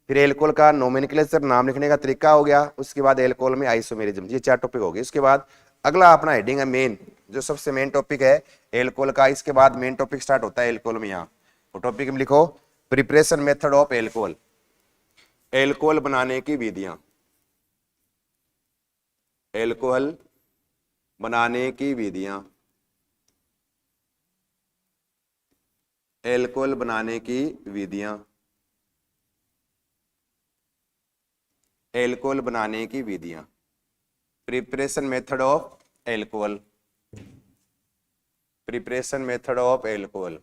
फिर एल्कोहल का नोमेनक्लेचर नाम लिखने का तरीका हो गया, उसके बाद एल्कोहल में आइसोमेरिज्म, ये 4 टॉपिक हो गए। उसके बाद अगला अपना हेडिंग है मेन, जो सबसे मेन टॉपिक है एल्कोहल का। इसके बाद मेन टॉपिक स्टार्ट होता है एल्कोहल में, यहाँ वो टॉपिक में लिखो preparation method of alcohol, alcohol बनाने की विधियां, एल्कोहल बनाने की विधियां, एल्कोहल बनाने की विधियां, एल्कोहल बनाने की विधियां, preparation method of alcohol, preparation method of alcohol,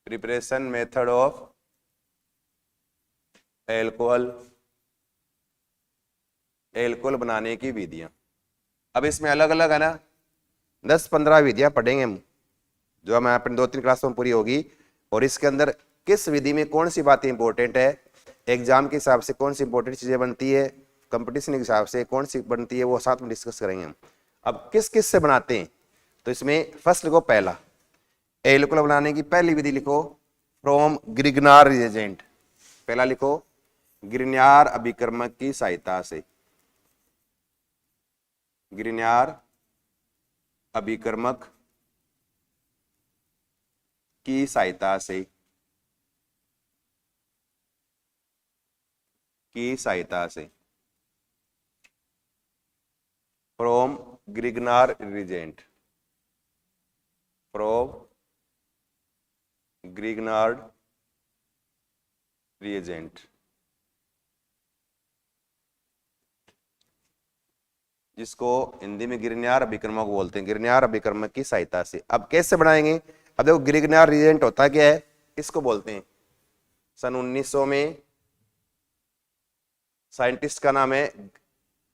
preparation method of alcohol, alcohol बनाने की विधियां। अब इसमें अलग अलग है ना 10-15 विधियां पढ़ेंगे हम, जो हम अपने 2-3 क्लासों में पूरी होगी। और इसके अंदर किस विधि में कौन सी बातें इंपॉर्टेंट है, एग्जाम के हिसाब से कौन सी इंपॉर्टेंट चीजें बनती है, कंपटीशन के हिसाब से कौन सी बनती है, वो साथ में डिस्कस करेंगे हम। अब किस किस से बनाते हैं, तो इसमें फर्स्ट लिखो पहला, एल्कोहल बनाने की पहली विधि लिखो फ्रॉम ग्रिग्नार रिएजेंट। पहला लिखो ग्रिग्नार अभिकर्मक की सहायता से, ग्रिग्नार अभिकर्मक की सहायता से, की सहायता से, from Grignard reagent, from Grignard reagent, जिसको हिंदी में ग्रिग्नार अभिकर्मक बोलते हैं, ग्रिग्नार अभिकर्मक की सहायता से। अब कैसे बनाएंगे, अब देखो ग्रिग्नार रिएजेंट होता क्या है, इसको बोलते हैं सन 1900 में, साइंटिस्ट का नाम है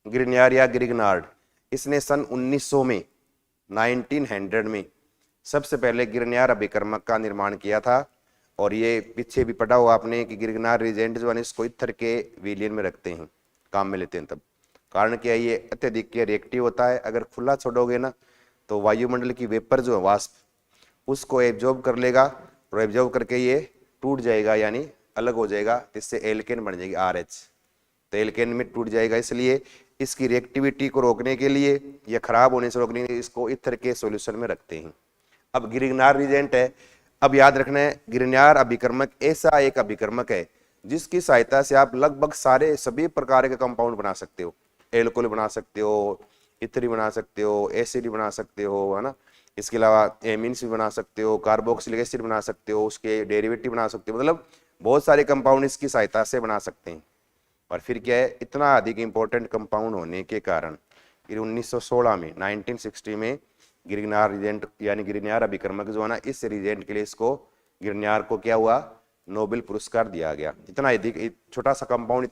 ग्रिग्नार या ग्रिग्नार्ड। इसने सन 1900 में 1900 में सबसे पहले गिरनार अभिकर्मक का निर्माण किया था। और ये पीछे भी पढ़ा हुआ आपने कि गिरनार रिजेंट जो है इसको इथर के विलियन में रखते हैं, काम में लेते हैं तब। कारण क्या है, ये अत्यधिक रिएक्टिव होता है। अगर खुला छोड़ोगे ना तो वायुमंडल की वेपर जो है वाष्प उसको एब्जॉर्ब कर लेगा और एब्जॉर्ब करके ये टूट जाएगा, यानी अलग हो जाएगा, जिससे एल्केन बन जाएगी RH। तो एल्केन में टूट जाएगा। इसलिए इसकी रिएक्टिविटी को रोकने के लिए या खराब होने से रोकने के लिए इसको इथर के सॉल्यूशन में रखते हैं। अब गिरनार रिजेंट है। अब याद रखना है, गिरनार अभिकर्मक ऐसा एक अभिकर्मक है जिसकी सहायता से आप लगभग सारे सभी प्रकार के कंपाउंड बना सकते हो। एल्कोहल बना सकते हो, इथरी बना सकते हो, एसिड बना सकते हो, है ना। इसके अलावा एमिन्स भी बना सकते हो, कार्बोक्सिलिक एसिड बना सकते हो, उसके डेरिवेटिव बना सकते हो। मतलब बहुत सारे कंपाउंड इसकी सहायता से बना सकते हैं। और फिर क्या है, इतना अधिक इंपॉर्टेंट कंपाउंड होने के कारण फिर 1916 में 1960 में गिरनार रिजेंट यानी गिरनार अभिकर्मक जो है ना, इस रिजेंट के लिए इसको गिरनार को क्या हुआ, नोबेल पुरस्कार दिया गया। इतना अधिक छोटा सा कंपाउंड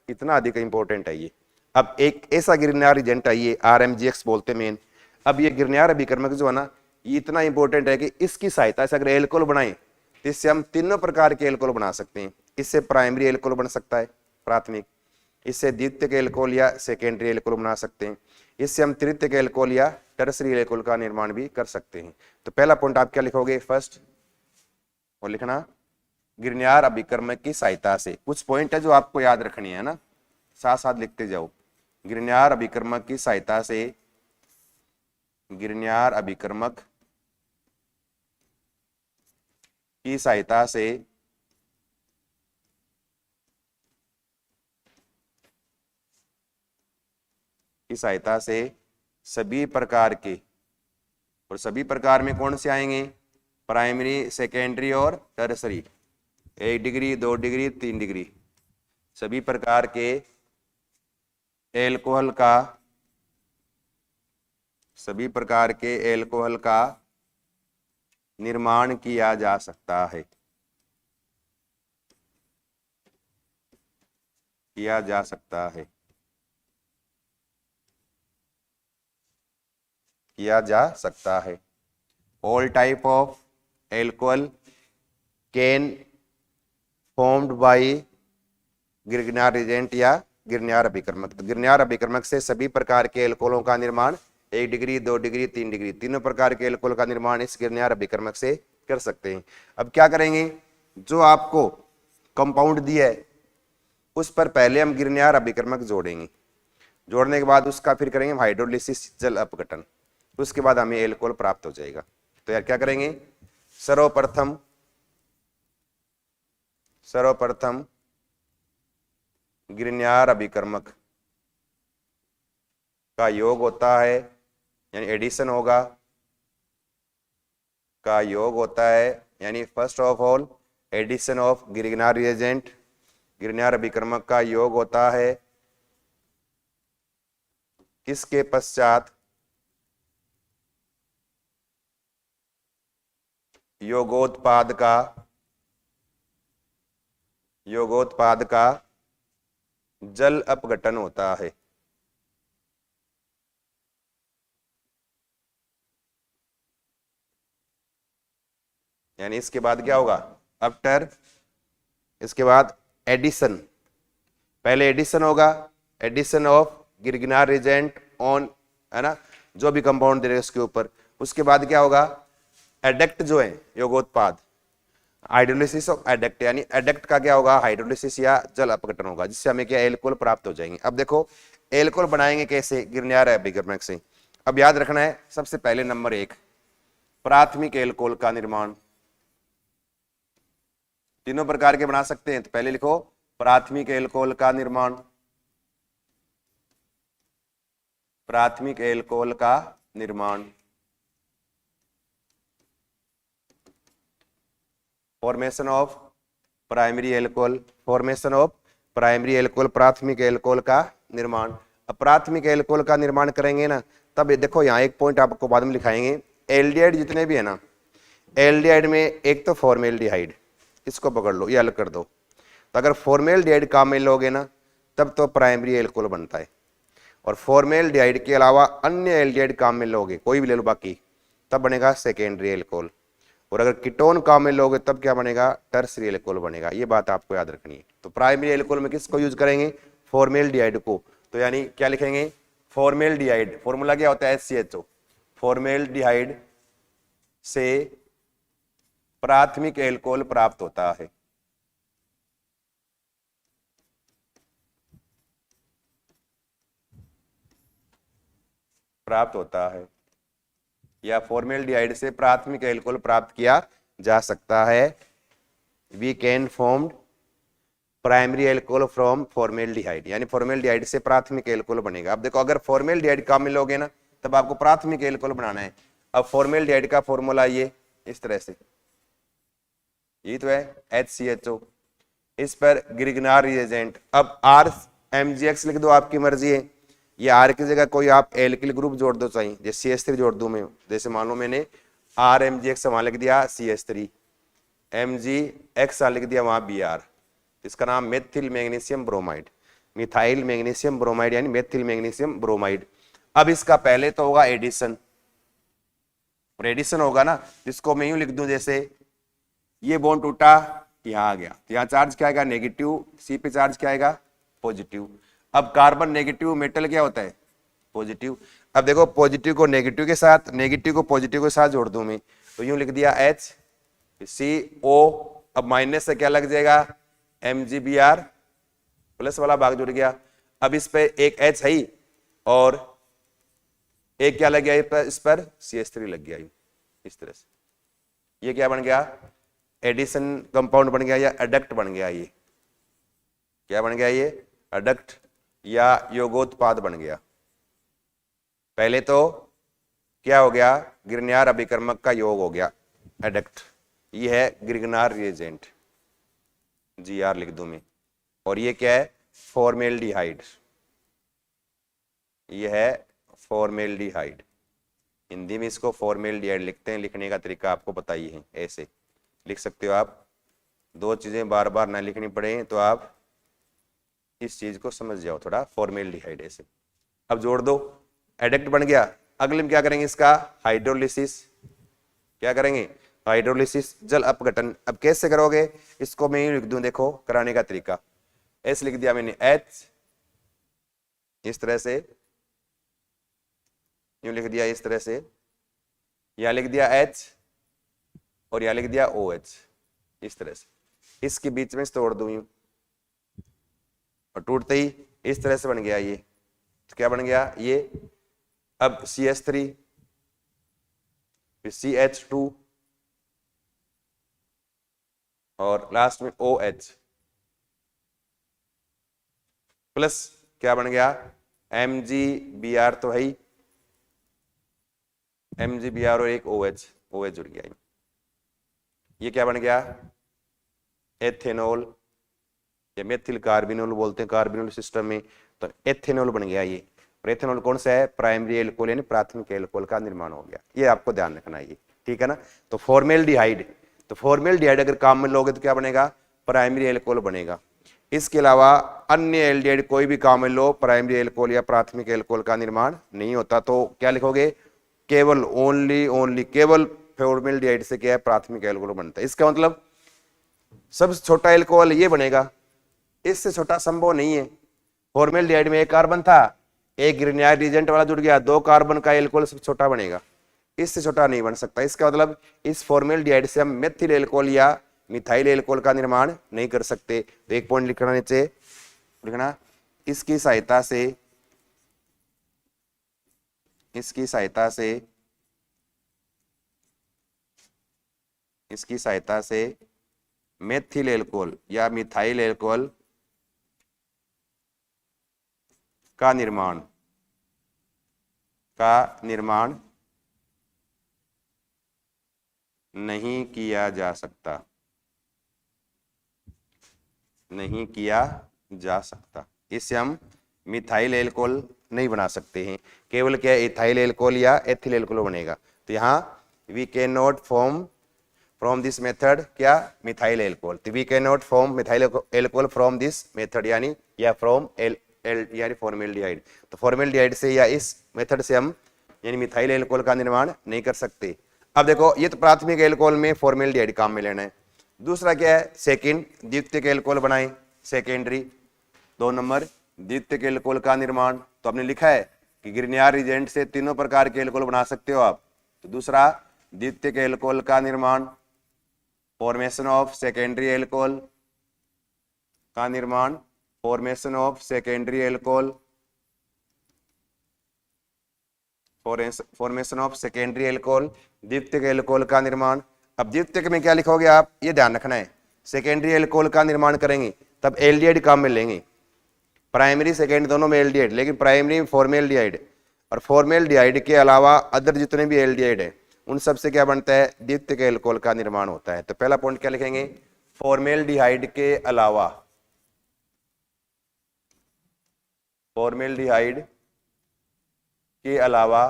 इतना अधिक इंपॉर्टेंट है ये। अब एक ऐसा गिरनार रिजेंट है ये RMGX बोलते मेन। अब ये गिरनार अभिकर्मक जो है ना, ये इतना इंपॉर्टेंट है कि इसकी सहायता से अगर एल्कोहल बनाएं तो इससे हम तीनों प्रकार के एल्कोहल बना सकते हैं। इससे प्राइमरी एल्कोहल बन सकता है, प्राथमिक। इससे द्वितीयक एल्कोहल या सेकेंडरी एल्कोहल बना सकते हैं। इससे हम तृतीयक एल्कोहल या टर्सरी एल्कोहल का निर्माण भी कर सकते हैं। तो पहला पॉइंट आप क्या लिखोगे, फर्स्ट और लिखना गिरनार अभिकर्मक की सहायता से। कुछ पॉइंट है जो आपको याद रखनी है ना, साथ साथ लिखते जाओ। गिरनार अभिकर्मक की सहायता से, गिरनार अभिकर्मक की सहायता से सभी प्रकार के, और सभी प्रकार में कौन से आएंगे, प्राइमरी, सेकेंडरी और टर्सरी, 1 डिग्री 2 डिग्री 3 डिग्री, सभी प्रकार के एल्कोहल का निर्माण किया जा सकता है, किया जा सकता है। All type of alcohol can formed by Grignard reagent या गिरनार अभिकर्मक। तो गिरनार अभिकर्मक से सभी प्रकार के एल्कोहलों का निर्माण 1 डिग्री 2 डिग्री 3 डिग्री, तीनों प्रकार के एल्कोहल का निर्माण इस गिरनार अभिकर्मक से कर सकते हैं। अब क्या करेंगे, जो आपको कंपाउंड दिया है उस पर पहले हम गिरनार अभिकर्मक जोड़ेंगे। जोड़ने के बाद उसका फिर करेंगे हाइड्रोलिसिस, जल अपघटन। उसके बाद हमें एल्कोहल प्राप्त हो जाएगा। तो यार क्या करेंगे, सर्वप्रथम गिरनार अभिकर्मक का योग होता है, यानी एडिशन होगा, का योग होता है, यानी first of all addition of Grignard reagent, Grignard अभिकर्मक का योग होता है। इसके पश्चात योगोत्पाद का जल अपघटन होता है। यानी इसके बाद क्या होगा, आफ्टर, इसके बाद एडिशन, पहले एडिशन होगा, addition of Grignard reagent on, है ना, जो भी कंपाउंड दे रहे उसके ऊपर। उसके बाद क्या होगा, एडक्ट जो है योगोत्पाद, हाइड्रोलिसिस ऑफ एडक्ट, यानी एडक्ट का क्या होगा, हाइड्रोलिसिस या जल अपघटन होगा, जिससे हमें क्या एल्कोहल प्राप्त हो जाएंगे। अब देखो एल्कोहल बनाएंगे कैसे, गिरनार अभिकर्मक से। अब याद रखना है, सबसे पहले नंबर 1 प्राथमिक एल्कोहल का निर्माण। तीनों प्रकार के बना सकते हैं, तो पहले लिखो प्राथमिक एल्कोहल का निर्माण, प्राथमिक एल्कोहल का निर्माण। Formation of primary alcohol, formation of primary alcohol, प्राथमिक एल्कोहल का निर्माण। अब प्राथमिक एल्कोहल का निर्माण करेंगे ना, तब देखो यहाँ एक पॉइंट आपको बाद में लिखाएंगे, एल्डिहाइड जितने भी है ना, एल्डिहाइड में एक तो फॉर्मेल्डिहाइड, इसको पकड़ लो, ये अलग कर दो, तो अगर फॉर्मेल्डिहाइड काम में लोगे ना तब तो प्राइमरी एल्कोहल बनता है, और फॉर्मेल्डिहाइड के अलावा अन्य एल्डिहाइड काम में लोगे, कोई भी ले लो बाकी, तब बनेगा सेकेंडरी एल्कोहल। और अगर कीटोन काम में लोगे तब क्या बनेगा, टर्सरी एल्कोहल बनेगा। ये बात आपको याद रखनी है। तो प्राइमरी एल्कोहल में किसको यूज करेंगे, फॉर्मेल्डिहाइड को। तो यानी क्या लिखेंगे, फॉर्मेल्डिहाइड, फॉर्मूला क्या होता है HCHO, फॉर्मेल्डिहाइड से प्राथमिक एल्कोहल प्राप्त होता है। प्राप्त होता है, या फॉर्मेल्डिहाइड से प्राथमिक एल्कोहल प्राप्त किया जा सकता है। We can form primary alcohol from formaldehyde, यानी फॉर्मेल्डिहाइड से प्राथमिक एल्कोहल बनेगा। अब देखो अगर फॉर्मेल्डिहाइड काम मिलोगे ना तब आपको प्राथमिक एल्कोहल बनाना है। अब फॉर्मेल्डिहाइड का फॉर्मूला ये इस तरह से, ये तो है HCHO, इस पर ग्रिगनार रिएजेंट। अब RMgX लिख दो, आपकी मर्जी है। ये R की जगह कोई आप एल्किल ग्रुप जोड़ दो, चाहिए जैसे CH3 जोड़ दूं मैं, जैसे मान लो मैंने RMgX वहां लिख दिया CH3, MgX लिख दिया वहां Br, इसका नाम methyl magnesium bromide, methyl magnesium bromide यानी मेथिल मैग्नीशियम ब्रोमाइड। अब इसका पहले तो होगा एडिशन, और एडिशन होगा ना जिसको मैं यूं लिख दूं, जैसे ये बॉन्ड टूटा, यहां आ गया, तो यहां चार्ज क्या आएगा नेगेटिव, C पे चार्ज क्या आएगा पॉजिटिव। अब कार्बन नेगेटिव मेटल क्या होता है पॉजिटिव। अब देखो पॉजिटिव को नेगेटिव के साथ, नेगेटिव को पॉजिटिव के साथ जोड़ दूं मैं, तो यूं लिख दिया HCO। अब माइनस से क्या लग जाएगा MgBr, प्लस वाला भाग जुड़ गया। अब इस पे एक H है और एक क्या लग गया इस पर CH3 लग गया, इस तरह से ये क्या बन गया, एडिशन कंपाउंड बन गया या एडक्ट बन गया। ये क्या बन गया, ये एडक्ट या योगोत्पाद बन गया। पहले तो क्या हो गया, ग्रिग्नार अभिकर्मक का योग हो गया एडक्ट, ये है ग्रिग्नार रिएजेंट, Gr लिख दूं मैं, और ये क्या है फॉर्मेल्डिहाइड, ये है फॉर्मेल्डिहाइड। हिंदी में इसको फॉर्मेल्डिहाइड लिखते हैं, लिखने का तरीका आपको पता ही है, ऐसे लिख सकते हो आप। दो चीजें बार बार ना लिखनी पड़े तो आप इस चीज को समझ जाओ थोड़ा, फॉर्मेल्डिहाइड ऐसे। अब जोड़ दो, एडक्ट बन गया। अगले में क्या करेंगे, इसका हाइड्रोलिसिस, क्या करेंगे हाइड्रोलिसिस, जल अपघटन। अब कैसे करोगे, इसको मैं यूं लिख दूं, देखो कराने का तरीका, ऐसे लिख दिया मैंने H, इस तरह से यूं लिख दिया, इस तरह से यहां लिख दिया H और यहां लिख दिया OH, इस तरह से, इसके बीच में तोड़ दूं यूं, और टूटते ही इस तरह से बन गया ये, तो क्या बन गया ये। अब CH3 फिर CH2 और लास्ट में OH प्लस क्या बन गया MgBr, तो है MgBr और एक OH जुड़ गया। ये क्या बन गया एथेनॉल, या मेथिल कार्बिनोल बोलते हैं कार्बिनोल सिस्टम में, तो एथेनॉल बन गया ये। और एथेनॉल कौन सा है, प्राइमरी एल्कोहल यानी प्राथमिक एल्कोहल का निर्माण हो गया। ये आपको ध्यान रखना है, ये ठीक है ना। तो फॉर्मेल्डिहाइड, तो फॉर्मेल्डिहाइड अगर काम में लोगे तो क्या बनेगा, प्राइमरी एल्कोहल बनेगा। इसके अलावा अन्य एल्डिहाइड कोई भी काम में लो, प्राइमरी एल्कोहल या प्राथमिक एल्कोहल का निर्माण नहीं होता। तो क्या लिखोगे, केवल ओनली केवल फॉर्मेल्डिहाइड से क्या है प्राथमिक एल्कोहल बनता है। इसका मतलब सबसे छोटा एल्कोहल ये बनेगा, इससे छोटा संभव नहीं है। फॉर्मेल्डिहाइड में एक कार्बन था, एक ग्रिग्नार रिएजेंट वाला जुड़ गया, 2 कार्बन का एल्कोहल सबसे छोटा बनेगा, इससे छोटा नहीं बन सकता। इसका मतलब इस फॉर्मेल्डिहाइड से हम मेथिल एल्कोहल या मिथाइल एल्कोहल का निर्माण नहीं कर सकते। तो एक पॉइंट लिखना नीचे, लिखना इसकी सहायता से मेथिल एल्कोहल या मिथाइल एल्कोहल का निर्माण नहीं किया जा सकता, इससे हम मिथाइल एल्कोहल नहीं बना सकते हैं, केवल क्या इथाइल एल्कोहल या एथिल एल्कोहल बनेगा। तो यहाँ we can not form from this method क्या, मिथाइल एल्कोहल। तो we can not form methyl alcohol from this method, यानी या फ्रॉम एल यानी फॉर्मेल्डिहाइड। तो फॉर्मेल्डिहाइड से या इस मेथड से हम यानी मिथाइल एल्कोहल का निर्माण नहीं कर सकते। अब देखो ये तो प्राथमिक एल्कोहल में फॉर्मेल्डिहाइड काम में लेना है। दूसरा क्या है, सेकेंड द्वितीयक एल्कोहल बनाए, सेकेंडरी। 2 नंबर द्वितीयक एल्कोहल का निर्माण, तो आपने लिखा है कि ग्रिग्नार्ड रिएजेंट से तीनों प्रकार के एल्कोहल बना सकते हो आप। तो दूसरा द्वितीयक एल्कोहल का निर्माण, फॉर्मेशन ऑफ सेकेंडरी एल्कोहल का निर्माण, formation of secondary alcohol, formation of secondary alcohol, द्वितीयक एल्कोहल का निर्माण। अब द्वितीयक में क्या लिखोगे आप, ये ध्यान रखना है, सेकेंडरी एल्कोहल का निर्माण करेंगे तब एल्डिहाइड काम में लेंगे, प्राइमरी सेकेंड दोनों में एल्डिहाइड, लेकिन प्राइमरी में फॉर्मेल्डिहाइड, और फॉर्मेल्डिहाइड के अलावा अदर जितने भी एल्डिहाइड है उन सब से क्या बनता है, द्वितीयक एल्कोहल का निर्माण होता है। तो पहला पॉइंट क्या लिखेंगे, फॉर्मेल्डिहाइड के अलावा, फॉर्मेल्डिहाइड के अलावा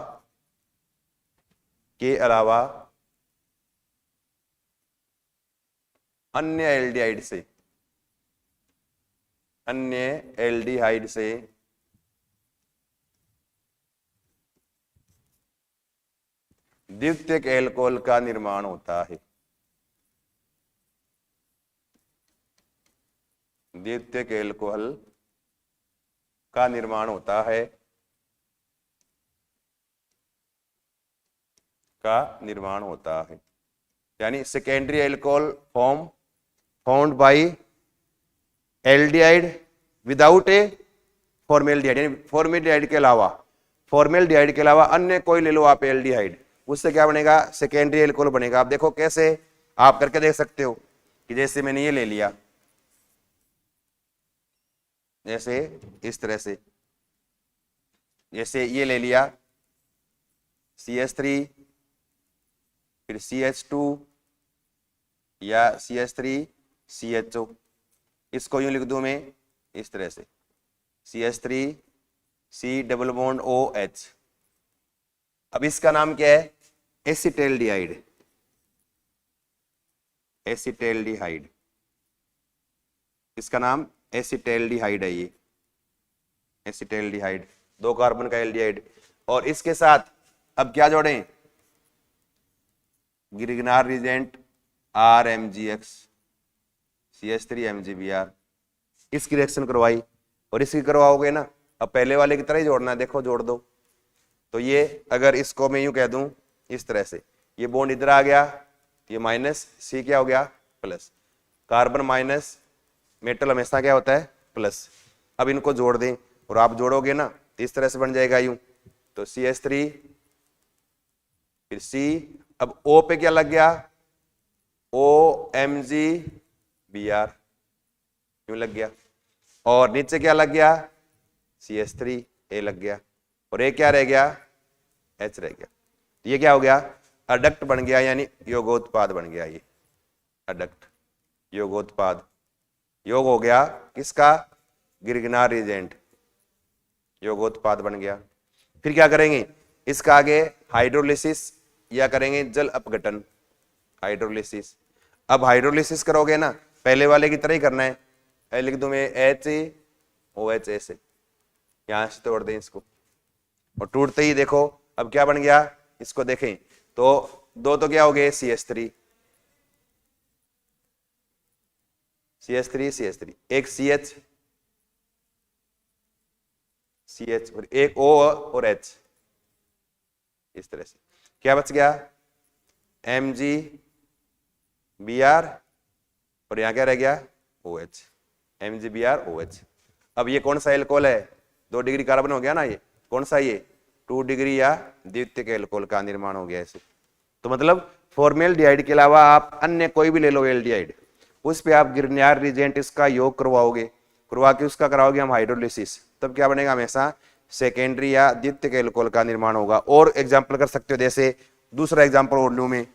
अन्य एल्डिहाइड से द्वितीयक एल्कोहल का निर्माण होता है। द्वितीयक एल्कोहल का निर्माण होता है, यानी secondary alcohol found by aldehyde without A formaldehyde, यानी फॉर्मेल्डिहाइड के अलावा अन्य कोई ले लो आप एल्डिहाइड, उससे क्या बनेगा, सेकेंडरी एल्कोहल बनेगा। आप देखो कैसे, आप करके देख सकते हो कि जैसे मैंने ये ले लिया, जैसे इस तरह से, जैसे ये ले लिया CH3 फिर CH2 या CH3CHO, इसको यूं लिख दूं मैं इस तरह से, CH3C डबल बॉन्ड OH। अब इसका नाम क्या है, एसिटेल्डिहाइड, इसका नाम एसिटेल्डिहाइड है, ये एसिटेल्डिहाइड 2 कार्बन का एल्डिहाइड। और इसके साथ अब क्या जोड़ें, ग्रिग्नार्ड रिएजेंट RMgX CH3MgBr, इसकी रिएक्शन करवाई और इसकी करवाओगे ना, अब पहले वाले की तरह ही जोड़ना है, देखो जोड़ दो। तो ये अगर इसको मैं यूं कह दूं इस तरह से, ये बॉन्ड इधर आ गया, ये माइनस, C क्या हो गया प्लस, कार्बन माइनस, मेटल हमेशा क्या होता है प्लस। अब इनको जोड़ दें और आप जोड़ोगे ना तो इस तरह से बन जाएगा यूं, तो CH3 फिर C, अब O पे क्या लग गया, OMgBr यूं लग गया, और नीचे क्या लग गया, CH3A लग गया, और ये क्या रह गया, H रह गया। तो ये क्या हो गया, अडक्ट बन गया, यानी योगोत्पाद बन गया, ये अडक्ट योगोत्पाद, योग हो गया किसका, ग्रिग्नार्ड रिएजेंट, योगोत्पाद बन गया। फिर क्या करेंगे, इसका आगे हाइड्रोलिसिस या करेंगे जल अपघटन, हाइड्रोलिसिस। अब हाइड्रोलिसिस करोगे ना पहले वाले की तरह ही करना है, लिख दूं मैं HOH ऐसे, यहां से तोड़ दें इसको, और टूटते ही देखो अब क्या बन गया, इसको देखें तो 2 तो क्या हो गए, CH3, एक CH और एक O और H, इस तरह से क्या बच गया, MgBr, और यहां क्या रह गया, OH, MgBr OH। अब ये कौन सा एल्कोहल है, 2 डिग्री कार्बन हो गया ना, ये कौन सा, ये 2 डिग्री या द्वितीयक एल्कोहल का निर्माण हो गया ऐसे। तो मतलब फॉर्मेल्डिहाइड के अलावा आप अन्य कोई भी ले लो एल्डिहाइड, उस पे आप ग्रिग्नार्ड रिएजेंट इसका योग करवाओगे, करवा के उसका कराओगे हम हाइड्रोलिसिस, तब क्या बनेगा, हमेशा सेकेंडरी या द्वितीयक एल्कोहल का निर्माण होगा। और एग्जाम्पल कर सकते हो, जैसे दूसरा एग्जाम्पल और लूं मैं,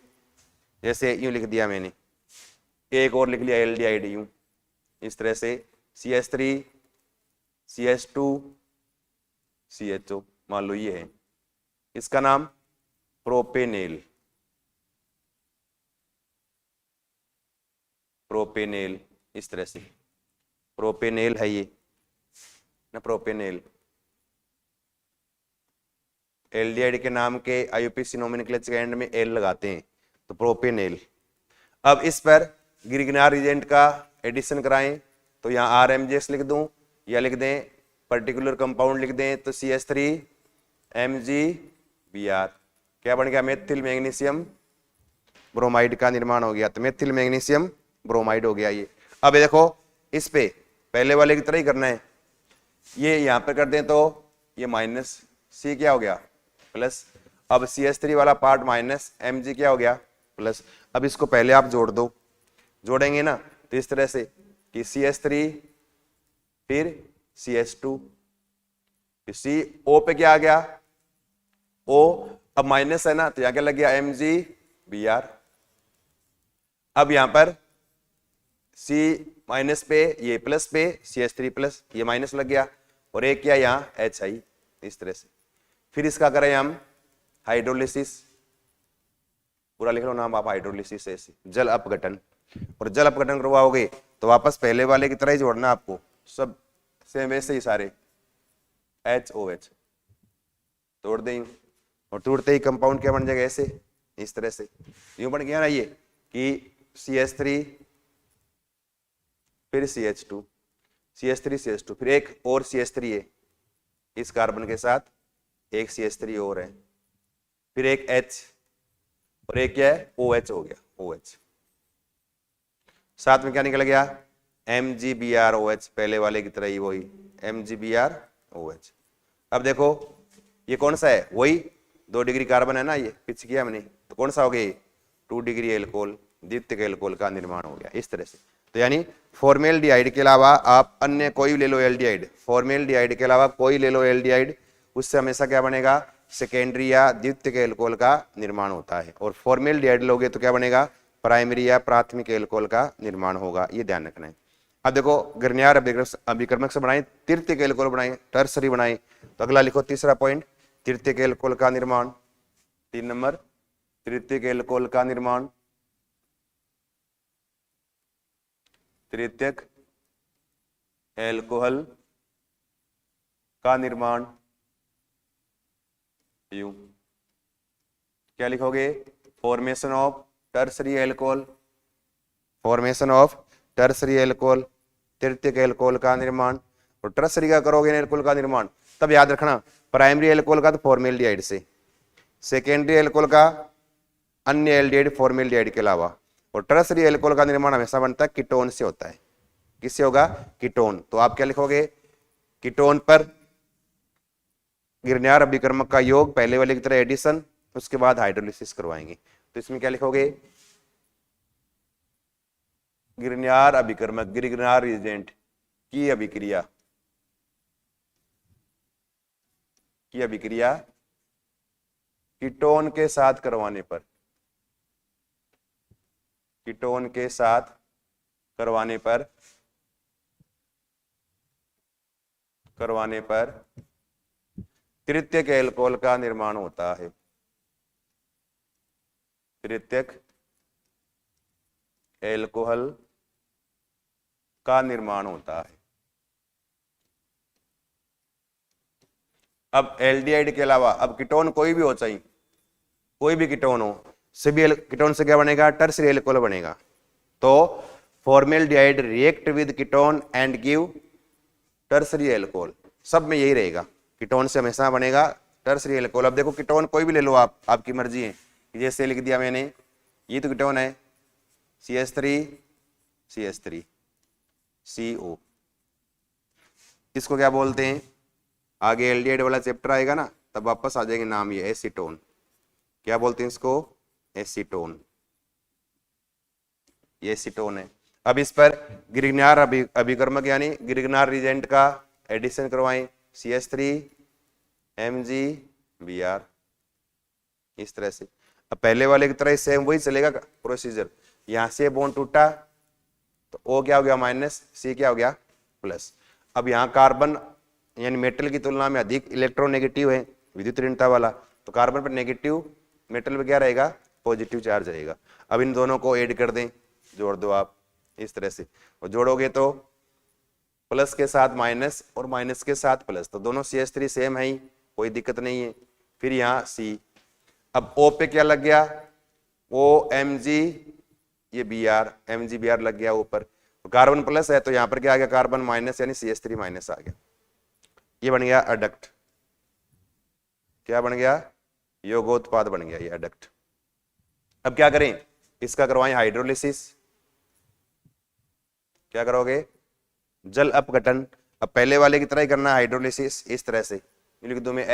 जैसे यूं लिख दिया मैंने, एक और लिख लिया एल्डिहाइड यूं इस तरह से, CH3 CH2 CHO, मान लो ये है, इसका नाम प्रोपेनेल, प्रोपेनेल, इस तरह से प्रोपेनेल है ये ना, प्रोपेनेल। एल्डिहाइड के नाम के आईयूपीएसी नोमेनक्लेचर के एंड में एल लगाते हैं, तो प्रोपेनेल। अब इस पर ग्रिग्नार रिएजेंट का एडिशन कराएं, तो यहाँ RMgS लिख दूं या लिख दें पर्टिकुलर कंपाउंड लिख दें, तो CH3MgBr क्या बन गया, मेथिल मैग्नीशियम ब्रोमाइड का निर्माण हो गया। तो मेथिल मैग्नीशियम ब्रोमाइड हो गया ये। अब ये देखो इस पे पहले वाले की तरह ही करना है, ये यहां पे कर दें तो ये माइनस C क्या हो गया प्लस, अब CH3 वाला पार्ट माइनस Mg क्या हो गया प्लस। अब इसको पहले आप जोड़ दो, जोड़ेंगे ना तो इस तरह से कि CH3 फिर CH2 CO पे क्या आ गया O, अब माइनस है ना तो यहां क्या लग गया MgBr। अब यहां पर C माइनस पे ये प्लस पे CH3 प्लस, ये माइनस लग गया और एक क्या यहाँ HI, इस तरह से। फिर इसका करें हम हाइड्रोलिसिस, पूरा लिख लो नाम आप, हाइड्रोलिसिस ऐसे जल अपघटन। और जल अपघटन करवाओगे तो वापस पहले वाले की तरह ही जोड़ना आपको, सब सेम वैसे ही सारे HOH तोड़ दें और तोड़ते ही कंपाउंड क्या बन जाएगा ऐसे, इस तरह से यूं बन गया ना ये कि CH3 फिर CH2 CH3 CH2 फिर एक और CH3 है इस कार्बन के साथ, एक CH3 और है, फिर एक H और एक क्या है OH हो गया OH। साथ में क्या निकल गया MgBrOH, पहले वाले की तरह ही वही MgBrOH। अब देखो ये कौन सा है, वही 2 डिग्री कार्बन है ना, ये पिच किया हमने, तो कौन सा हो गया 2 डिग्री एल्कोहल, द्वितीयक एल्कोहल का निर्माण हो गया इस तरह से। तो यानी फॉर्मेल्डिहाइड के अलावा आप अन्य कोई ले लो एल्डिहाइड, फॉर्मेल्डिहाइड के अलावा कोई ले लो एल्डिहाइड, उससे हमेशा क्या बनेगा सेकेंडरी या द्वितीयक एल्कोहल का निर्माण होता है। और फॉर्मेल्डिहाइड लोगे तो क्या बनेगा प्राइमरी या प्राथमिक एल्कोहल का निर्माण होगा, ये ध्यान रखना है। अब देखो गर्नियर अभिकर्मक से बनाए तृतीयक एल्कोहल बनाए, टर्सरी बनाए, तो अगला लिखो तीसरा पॉइंट तृतीयक एल्कोहल का निर्माण। 3 नंबर तृतीयक एल्कोहल का निर्माण, तृतीयक एल्कोहल का निर्माण यूं क्या लिखोगे formation of tertiary alcohol, formation of tertiary alcohol, तृतीयक एल्कोहल का निर्माण। और टर्सरी का करोगे एल्कोहल का निर्माण, तब याद रखना प्राइमरी एल्कोहल का तो फॉर्मेल्डिहाइड से, सेकेंडरी एल्कोहल का अन्य एल्डिहाइड फॉर्मेल्डिहाइड के अलावा, और टर्सरी एल्कोहल का निर्माण हमेशा बनता है कीटोन से होता है। किससे होगा कीटोन, तो आप क्या लिखोगे कीटोन पर गिरनियर अभिकर्मक का योग, पहले वाले की तरह एडिशन, उसके बाद हाइड्रोलिसिस करवाएंगे। तो इसमें क्या लिखोगे गिरनियर अभिकर्मक, गिरनियर रिएजेंट की अभिक्रिया, की अभिक्रिया कीटोन के साथ करवाने पर, कीटोन के साथ करवाने पर तृतीयक एल्कोहल का निर्माण होता है, तृतीयक एल्कोहल का निर्माण होता है। अब एल्डिहाइड के अलावा अब कीटोन कोई भी हो, चाहिए कोई भी कीटोन हो, सभी कीटोन से क्या बनेगा टर्सरी एल्कोहल बनेगा। तो formaldehyde react with ketone and give tertiary alcohol, सब में यही रहेगा, कीटोन से हमेशा बनेगा टर्सरी एल्कोहल। अब देखो कीटोन कोई भी ले लो आप, आपकी मर्जी है, जैसे लिख दिया मैंने, ये तो कीटोन है CH3 CO, इसको क्या बोलते हैं, आगे एल्डिहाइड वाला चैप्टर आएगा ना तब वापस आ जाएंगे नाम, ये एसीटोन, क्या बोलते हैं इसको एसीटोन, ये एसीटोन है। अब इस पर गिरनियर अभिकर्मक यानी गिरनियर रिएजेंट का एडिशन करवाएं, CH3MgBr इस तरह से। अब पहले वाले की तरह सेम वही चलेगा प्रोसीजर, यहां से बॉन्ड टूटा तो O क्या हो गया माइनस, C क्या हो गया प्लस। अब यहाँ कार्बन यानी मेटल की तुलना में अधिक इलेक्ट्रोनेगेटिव है, विद्युत ऋणता वाला, तो कार्बन पर नेगेटिव, मेटल पे क्या रहेगा पॉजिटिव चार्ज रहेगा। अब इन दोनों को ऐड कर दें, जोड़ दो आप, इस तरह से, और जोड़ोगे तो प्लस के साथ माइनस और माइनस के साथ प्लस, तो दोनों CH3 सेम है ही, कोई दिक्कत नहीं है। फिर यहाँ C, अब O पे क्या लग गया, O Mg, ये Br, Mg Br लग गया ऊपर, तो कार्बन प्लस है तो यहाँ पर क्या आ गया, कार्बन माइनस यानी CH3 माइनस आ गया। ये बन गया एडक्ट, क्या बन गया, योगोत्पाद बन गया ये एडक्ट। अब क्या करें, इसका करवाएं हाइड्रोलिसिस। क्या करोगे, जल अपघटन। अब पहले वाले की तरह ही करना है हाइड्रोलिसिस, इस तरह से लिख दो मैं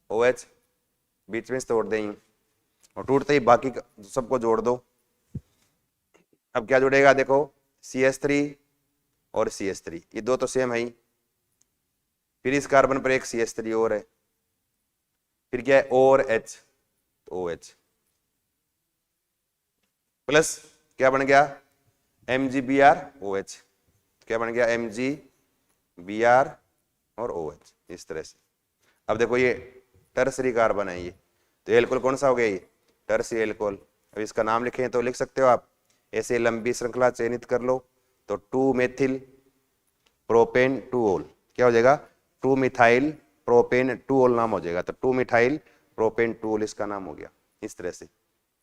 HOH, बीच में तोड़ देंगे और टूटते ही बाकी सबको जोड़ दो। अब क्या जुड़ेगा, देखो CH3 और CH3, ये दो तो सेम है ही, फिर इस कार्बन पर एक CH3 और है, फिर क्या है O और H, तो OH प्लस क्या बन गया, MgBr OH, क्या बन गया, MgBr और OH, इस तरह से। अब देखो ये टर्सरी कार्बन है ये, तो एल्कोहल कौन सा हो गया, ये टर्सरी एल्कोहल। अब इसका नाम लिखें तो लिख सकते हो आप, ऐसे लंबी श्रृंखला चयनित कर लो तो 2 मेथिल प्रोपेन 2 ओल, क्या हो जाएगा, 2 मिथाइल प्रोपेन 2 ओल नाम हो जाएगा, तो 2 मिथाइल प्रोपेन 2 ओल इसका नाम हो गया, इस तरह से।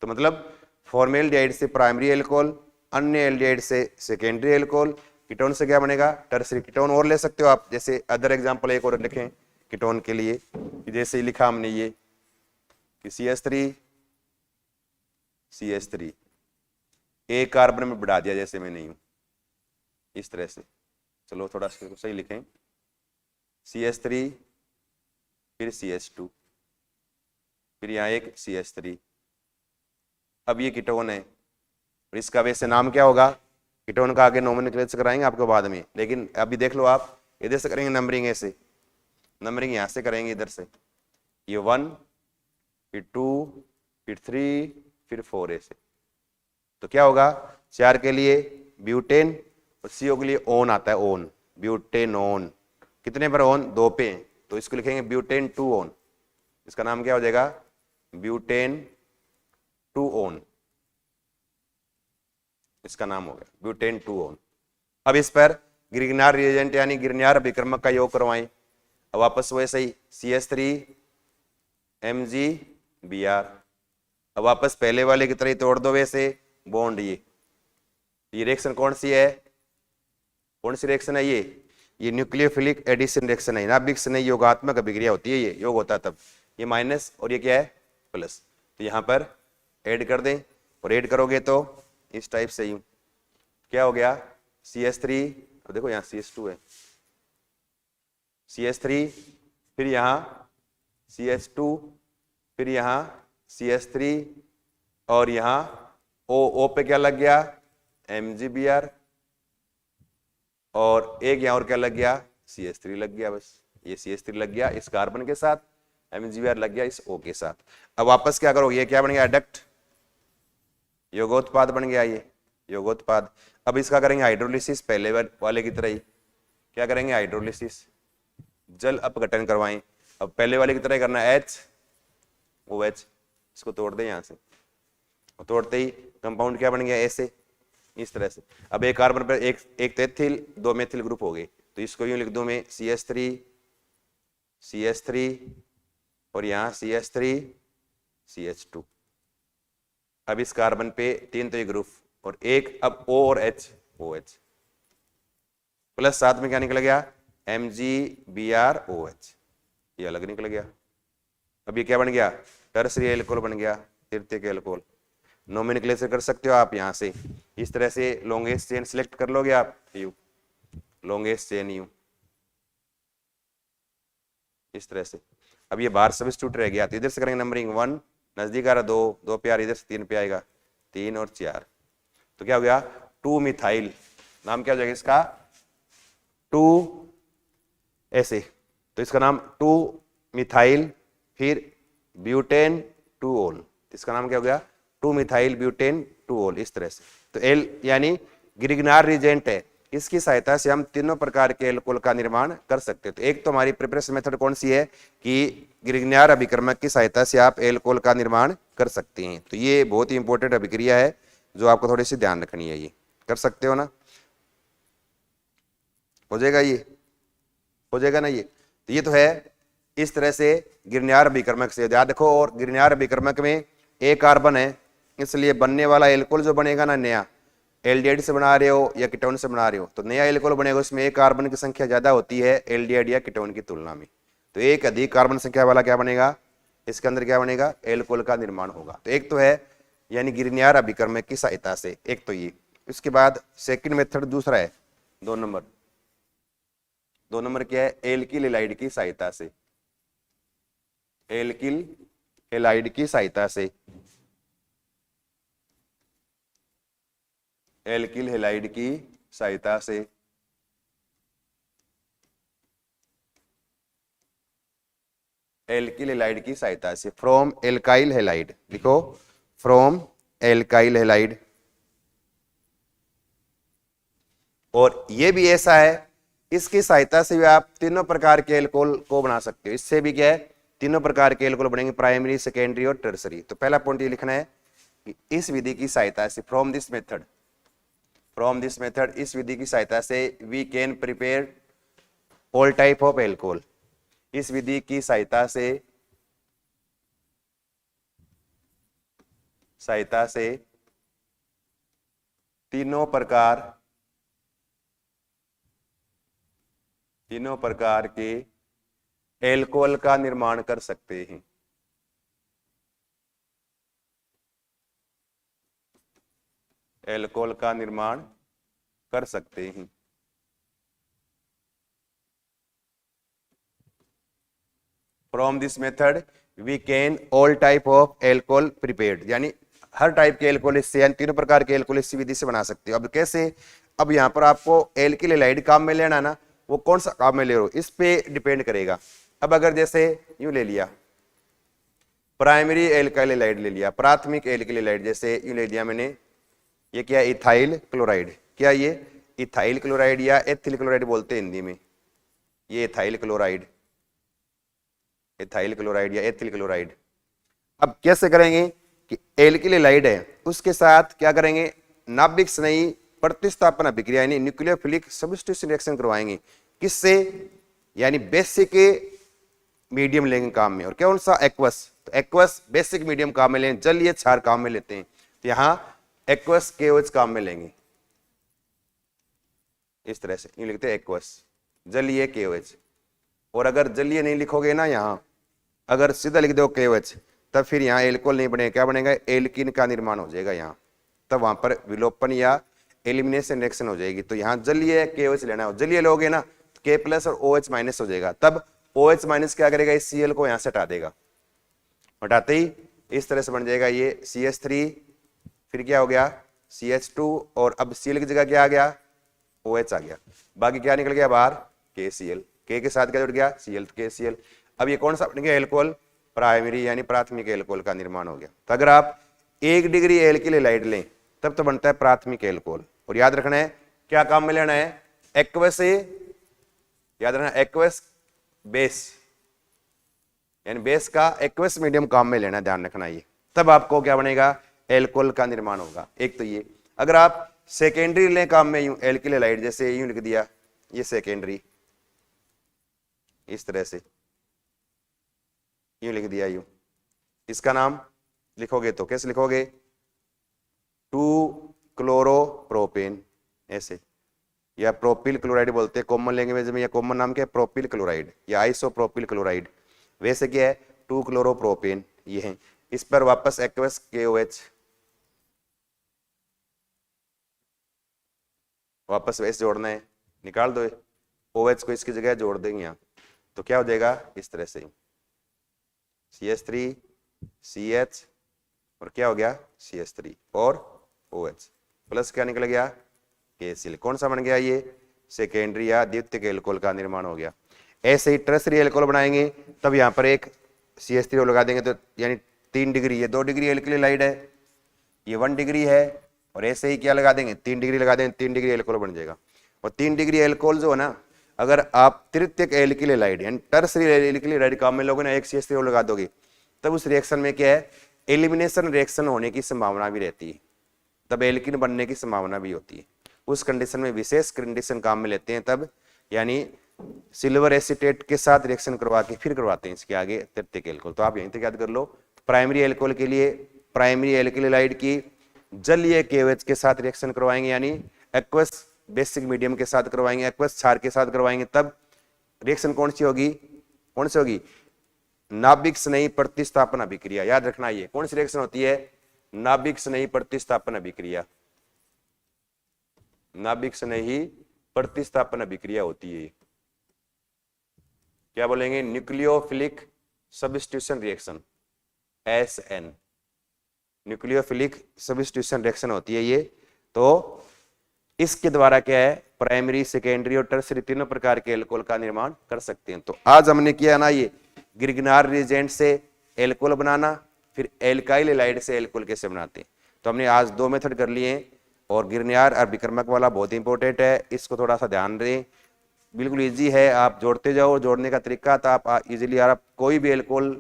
तो मतलब फॉर्मेल्डिहाइड से प्राइमरी एल्कोहल, अन्य एल्डिहाइड से सेकेंडरी एल्कोहल, कीटोन से क्या बनेगा, टर्सरी कीटोन। और ले सकते हो आप, जैसे अदर एग्जांपल एक और लिखें कीटोन के लिए, जैसे लिखा हमने ये कि CH3 एक कार्बन में बढ़ा दिया, जैसे मैं नहीं हूं, इस तरह से। चलो थोड़ा सही लिखें, CH3 फिर CH2 फिर यहाँ एक CH3। अब ये कीटोन है और इसका वैसे नाम क्या होगा, कीटोन का आगे नोमेनक्लेचर कराएंगे आपको बाद में, लेकिन अभी देख लो आप, इधर से करेंगे नंबरिंग, ऐसे नंबरिंग यहाँ से करेंगे इधर से, ये 1 फिर 2 फिर 3 फिर 4 ऐसे, तो क्या होगा, 4 के लिए ब्यूटेन और CO के लिए ओन आता है, ओन, ब्यूटेनोन। कितने पर ओन, 2 पे, तो इसको लिखेंगे ब्यूटेन 2 ओन, इसका नाम क्या हो जाएगा, ब्यूटेन 2 ओन, इसका नाम हो गया ब्यूटेन 2 ओन। अब इस पर ग्रिग्नार रिएजेंट यानी ग्रिग्नार अभिक्रमक का योग करवाएं। अब वापस वैसे ही CH3 MgBr, अब वापस पहले वाले की तरह तोड़ दो वैसे बॉन्ड। ये रिएक्शन कौन सी है, कौन सी रिएक्शन है, ये न्यूक्लियोफिलिक एडिशन रिएक्शन है, नाभिक से नहीं योगात्मक अभिक्रिया होती है, ये योग होता है तब, ये माइनस और ये क्या है प्लस, तो यहाँ पर ऐड कर दें, और ऐड करोगे तो इस टाइप से, यूं क्या हो गया, CH3, अब देखो यहाँ CH2 है, CH3 फिर यहाँ CH2 फिर यहाँ CH3 और यहाँ O पे क्या लग गया, MgBr, और एक यहाँ और क्या लग गया, CH3 लग गया, बस ये CH3 लग गया इस कार्बन के साथ, MgBr लग गया इस O के साथ। अब वापस क्या करो, ये क्या बन गया, एडक्ट, योगोत्पाद बन गया, ये योगोत्पाद। अब इसका करेंगे हाइड्रोलिसिस, पहले वाले की तरह ही, क्या करेंगे, हाइड्रोलिसिस, जल अपघटन करवाएं। अब पहले वाले की तरह करना है, HOH, इसको तोड़ दें यहाँ से, तोड़ते ही कंपाउंड क्या बन गया, ऐसे, इस तरह से। अब एक कार्बन पर एक एथिल 2 मेथिल ग्रुप हो गए, तो इसको यूं लिख दूं मैं, CH3 और यहाँ CH3 CH2। अब इस कार्बन पे 3 तो ये ग्रुप और एक, अब O और H, OH प्लस साथ में क्या निकल गया, MgBr OH, ये अलग निकल गया। अब ये क्या बन गया, टर्सरी एल्कोहल बन गया, तृतीयक एल्कोहल। नोमेनक्लेचर कर सकते हो आप यहाँ से, इस तरह से लॉन्गेस्ट चेन सिलेक्ट कर लोगे आप, यू लॉन्गेस्ट चेन, यू इस तरह से। अब ये बाहर सब्स्टिट्यूट रह गया, तो इधर से करेंगे नंबरिंग 1, नजदीक आ रहा 2 पे आ रहा, इधर से 3 पे आएगा, 3 और 4, तो क्या हो गया, 2 मिथाइल, नाम क्या हो जाएगा इसका, 2 ऐसे, तो इसका नाम 2 मिथाइल फिर ब्यूटेन 2 ओल, इसका नाम क्या हो गया, 2 मिथाइल ब्यूटेन 2 ओल, इस तरह से। तो एल यानी ग्रिग्नार रिएजेंट है, इसकी सहायता से हम तीनों प्रकार के एल्कोहल का निर्माण कर सकते हैं। तो एक तो हमारी प्रिपरेशन मेथड कौन सी है कि ग्रिग्नार अभिक्रमक की सहायता से आप एल्कोहल का निर्माण कर सकते हैं। तो ये बहुत ही इंपॉर्टेंट अभिक्रिया है, जो आपको थोड़ी सी ध्यान रखनी है। ये कर सकते हो ना, हो जाएगा, ये हो जाएगा ना। ये तो ये तो है इस तरह से गिरनियार अभिकर्मक से याद रखो। और गिरनियार अभिकर्मक में एक कार्बन है, इसलिए बनने वाला एल्कोहल जो बनेगा ना नया, एल्डिहाइड से बना रहे हो या कीटोन से बना रहे हो, तो नया एल्कोहल बनेगा, उसमें एक कार्बन की संख्या ज्यादा होती है एल्डिहाइड या कीटोन की तुलना में। तो एक अधिक कार्बन संख्या वाला क्या बनेगा, इसके अंदर क्या बनेगा, एल्कोहल का निर्माण होगा। तो एक तो है यानी गिरनियार अभिकर्मक की सहायता से, एक तो ये। इसके बाद सेकंड मेथड दूसरा है 2 नंबर। 2 नंबर क्या है, एल्किल हैलाइड की सहायता से। एल्किल हैलाइड की सहायता से, एल्किल हैलाइड की सहायता से एल्किल हैलाइड की सहायता से फ्रॉम एल्काइल हैलाइड, लिखो फ्रॉम एल्काइल हैलाइड। और ये भी ऐसा है, इसकी सहायता से भी आप तीनों प्रकार के एल्कोहल को बना सकते हो। इससे भी क्या है, तीनों प्रकार के एल्कोहल बनेंगे, प्राइमरी, सेकेंडरी और टर्सरी। तो पहला पॉइंट ये लिखना है कि इस विधि की सहायता से, from this method, from this method, इस विधि की सहायता से we can prepare all type of alcohol. इस विधि की सहायता से तीनों प्रकार के एल्कोहल का निर्माण कर सकते हैं। एल्कोहल का निर्माण कर सकते हैं। From this method we can all type of alcohol prepared, यानी हर टाइप के एल्कोहल इससे, यानी तीनों प्रकार के एल्कोहल इसी विधि से बना सकते हो। अब कैसे, अब यहाँ पर आपको एल्किल हैलाइड काम में लेना ना, वो कौन सा काम में ले रहे हो इस पे डिपेंड करेगा। अब अगर जैसे यूं ले लिया, प्राइमरी एल्काइल हैलाइड ले लिया, प्राथमिक एल्किल हैलाइड, जैसे यूं ले लिया मैंने, ये क्या, इथाइल क्लोराइड। क्या ये इथाइल क्लोराइड या एथिल क्लोराइड बोलते हैं हिंदी में, ये इथाइल क्लोराइड, इथाइल क्लोराइड या एथिल क्लोराइड। अब कैसे करेंगे कि एल्किल हैलाइड है, उसके साथ क्या करेंगे, नाभिक स्नेही प्रतिस्थापन अभिक्रिया यानी न्यूक्लियोफिलिक सब्स्टिट्यूशन रिएक्शन करवाएंगे। किससे, यानी बेसिक मीडियम लेंगे काम में, और कौन सा, एक्वस। तो एक्वस बेसिक मीडियम काम में लेंगे, जलीय क्षार काम में लेते हैं, तो यहां एक्वस KOH काम में लेंगे। इस तरह से यूं लिखते हैं एक्वस, जलीय KOH। और अगर जलीय नहीं लिखोगे ना, यहां अगर सीधा लिख दो KOH, तब फिर यहाँ एल्कोहल नहीं बनेगा, क्या बनेगा, एल्किन का निर्माण हो जाएगा यहाँ, तब वहां पर विलोपन या एलिमिनेशन रिएक्शन हो जाएगी। तो यहाँ जलीय KOH लेना हो, जलीय लोगे ना K+ और OH- हो जाएगा, तब OH- क्या करेगा, इस Cl को यहाँ से हटा देगा, हटाते ही इस तरह से बन जाएगा ये CH3, फिर क्या हो गया CH2, और अब Cl की जगह क्या आ गया, OH आ गया, बाकी क्या निकल गया बाहर, KCl, K के साथ क्या जुड़ गया, Cl, KCl। अब ये कौन सा बन गया एल्कोहल, प्राइमरी यानी प्राथमिक एल्कोहल का निर्माण हो गया। तो अगर आप 1 डिग्री एल्किल हैलाइड लें तब तो बनता है प्राथमिक एल्कोहल। और याद रखना है क्या काम में लेना है, एक्वस से, याद रखना एक्वस बेस, यानी बेस का एक्वस मीडियम काम में लेना, ध्यान रखना ये, तब आपको क्या बनेगा, एल्कोहल का निर्माण होगा। एक तो ये, अगर आप सेकेंडरी लें काम में, यूं एल्किल हैलाइड, जैसे यूं लिख दिया ये सेकेंडरी, इस तरह से यूं लिख दिया, यूं इसका नाम लिखोगे तो कैसे लिखोगे, 2-क्लोरोप्रोपेन ऐसे, या प्रोपिल क्लोराइड बोलते हैं कॉमन लैंग्वेज में, या कॉमन नाम क्या है, प्रोपिल क्लोराइड या आइसोप्रोपिल क्लोराइड। वैसे क्या है 2-क्लोरोप्रोपेन, ये है। इस पर वापस एक्वस KOH, वापस वैसे जोड़ना है, निकाल दो OH को, इसकी जगह जोड़ देंगे यहाँ, तो क्या हो जाएगा इस तरह से, CH3 CH और क्या हो गया CH3 और OH प्लस क्या निकल गया KCl। कौन सा बन गया ये, सेकेंडरी या द्वितीयक एल्कोहल का निर्माण हो गया। ऐसे ही टर्सरी एल्कोहल बनाएंगे, तब यहाँ पर एक CH3 लगा देंगे, तो यानी 3 डिग्री, ये 2 डिग्री एल्किल हैलाइड है, ये 1 डिग्री है, और ऐसे ही क्या लगा देंगे 3 डिग्री लगा देंगे, 3 डिग्री एल्कोहल बन जाएगा। और 3 डिग्री एल्कोहल जो है ना, अगर आप तृतीयक एल्किल हैलाइड यानी टर्सरी एल्किल हैलाइड काम में लोगे ना, एक CH3 लगा दोगे, तब उस रिएक्शन में क्या है, एलिमिनेशन रिएक्शन होने की संभावना भी रहती है। तब एल्किन बनने की संभावना भी होती है। उस कंडीशन में विशेष कंडीशन काम में लेते हैं तब, यानी सिल्वर एसीटेट के साथ रिएक्शन करवा के फिर करवाते हैं इसके आगे तृतीयक एल्कोहल। तो आप यहीं तक याद कर लो। प्राइमरी एल्कोहल के लिए प्राइमरी एल्किल हैलाइड की जलीय KOH के साथ रिएक्शन करवाएंगे, यानी एक्वस बेसिक मीडियम के साथ करवाएंगे, एक्वस क्षार के साथ करवाएंगे, तब रिएक्शन कौन सी होगी, कौन सी होगी, नाभिक स्नेही प्रतिस्थापन अभिक्रिया। याद रखना ये कौन सी रिएक्शन होती है, नाभिक स्नेही प्रतिस्थापन अभिक्रिया, नाभिक स्नेही प्रतिस्थापन अभिक्रिया होती है। क्या बोलेंगे, nucleophilic substitution reaction, SN, nucleophilic substitution reaction होती है ये। तो इसके द्वारा क्या है, प्राइमरी सेकेंडरी और टर्सरी तीनों प्रकार के एल्कोहल का निर्माण कर सकते हैं। तो आज हमने किया ना ये गिरगनार रिएजेंट से एल्कोहल बनाना, फिर एल्काइल हैलाइड से एल्कोहल कैसे बनाते हैं। तो हमने आज 2 मेथड कर लिए हैं, और गिरनियार और विक्रमक वाला बहुत इंपॉर्टेंट है, इसको थोड़ा सा ध्यान दें। बिल्कुल इजी है, आप जोड़ते जाओ, जोड़ने का तरीका था आप इजीली आप कोई भी एल्कोहल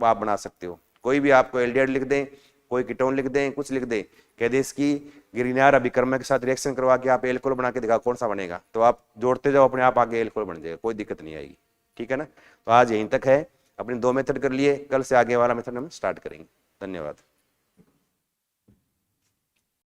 आप बना सकते हो। कोई भी आपको एल्डिहाइड लिख दें, कोई कीटोन लिख दें, कुछ लिख दें, कह दे इसकी गिरनियार अभिक्रमक के साथ रिएक्शन करवा के आप एल्कोहल बना के दिखाओ कौन सा बनेगा, तो आप जोड़ते जाओ, अपने आप आगे एल्कोहल बन जाएगा, कोई दिक्कत नहीं आएगी। ठीक है ना। तो आज यहीं तक है, अपने 2 मेथड कर लिए, कल से आगे वाला मेथड हम स्टार्ट करेंगे। धन्यवाद।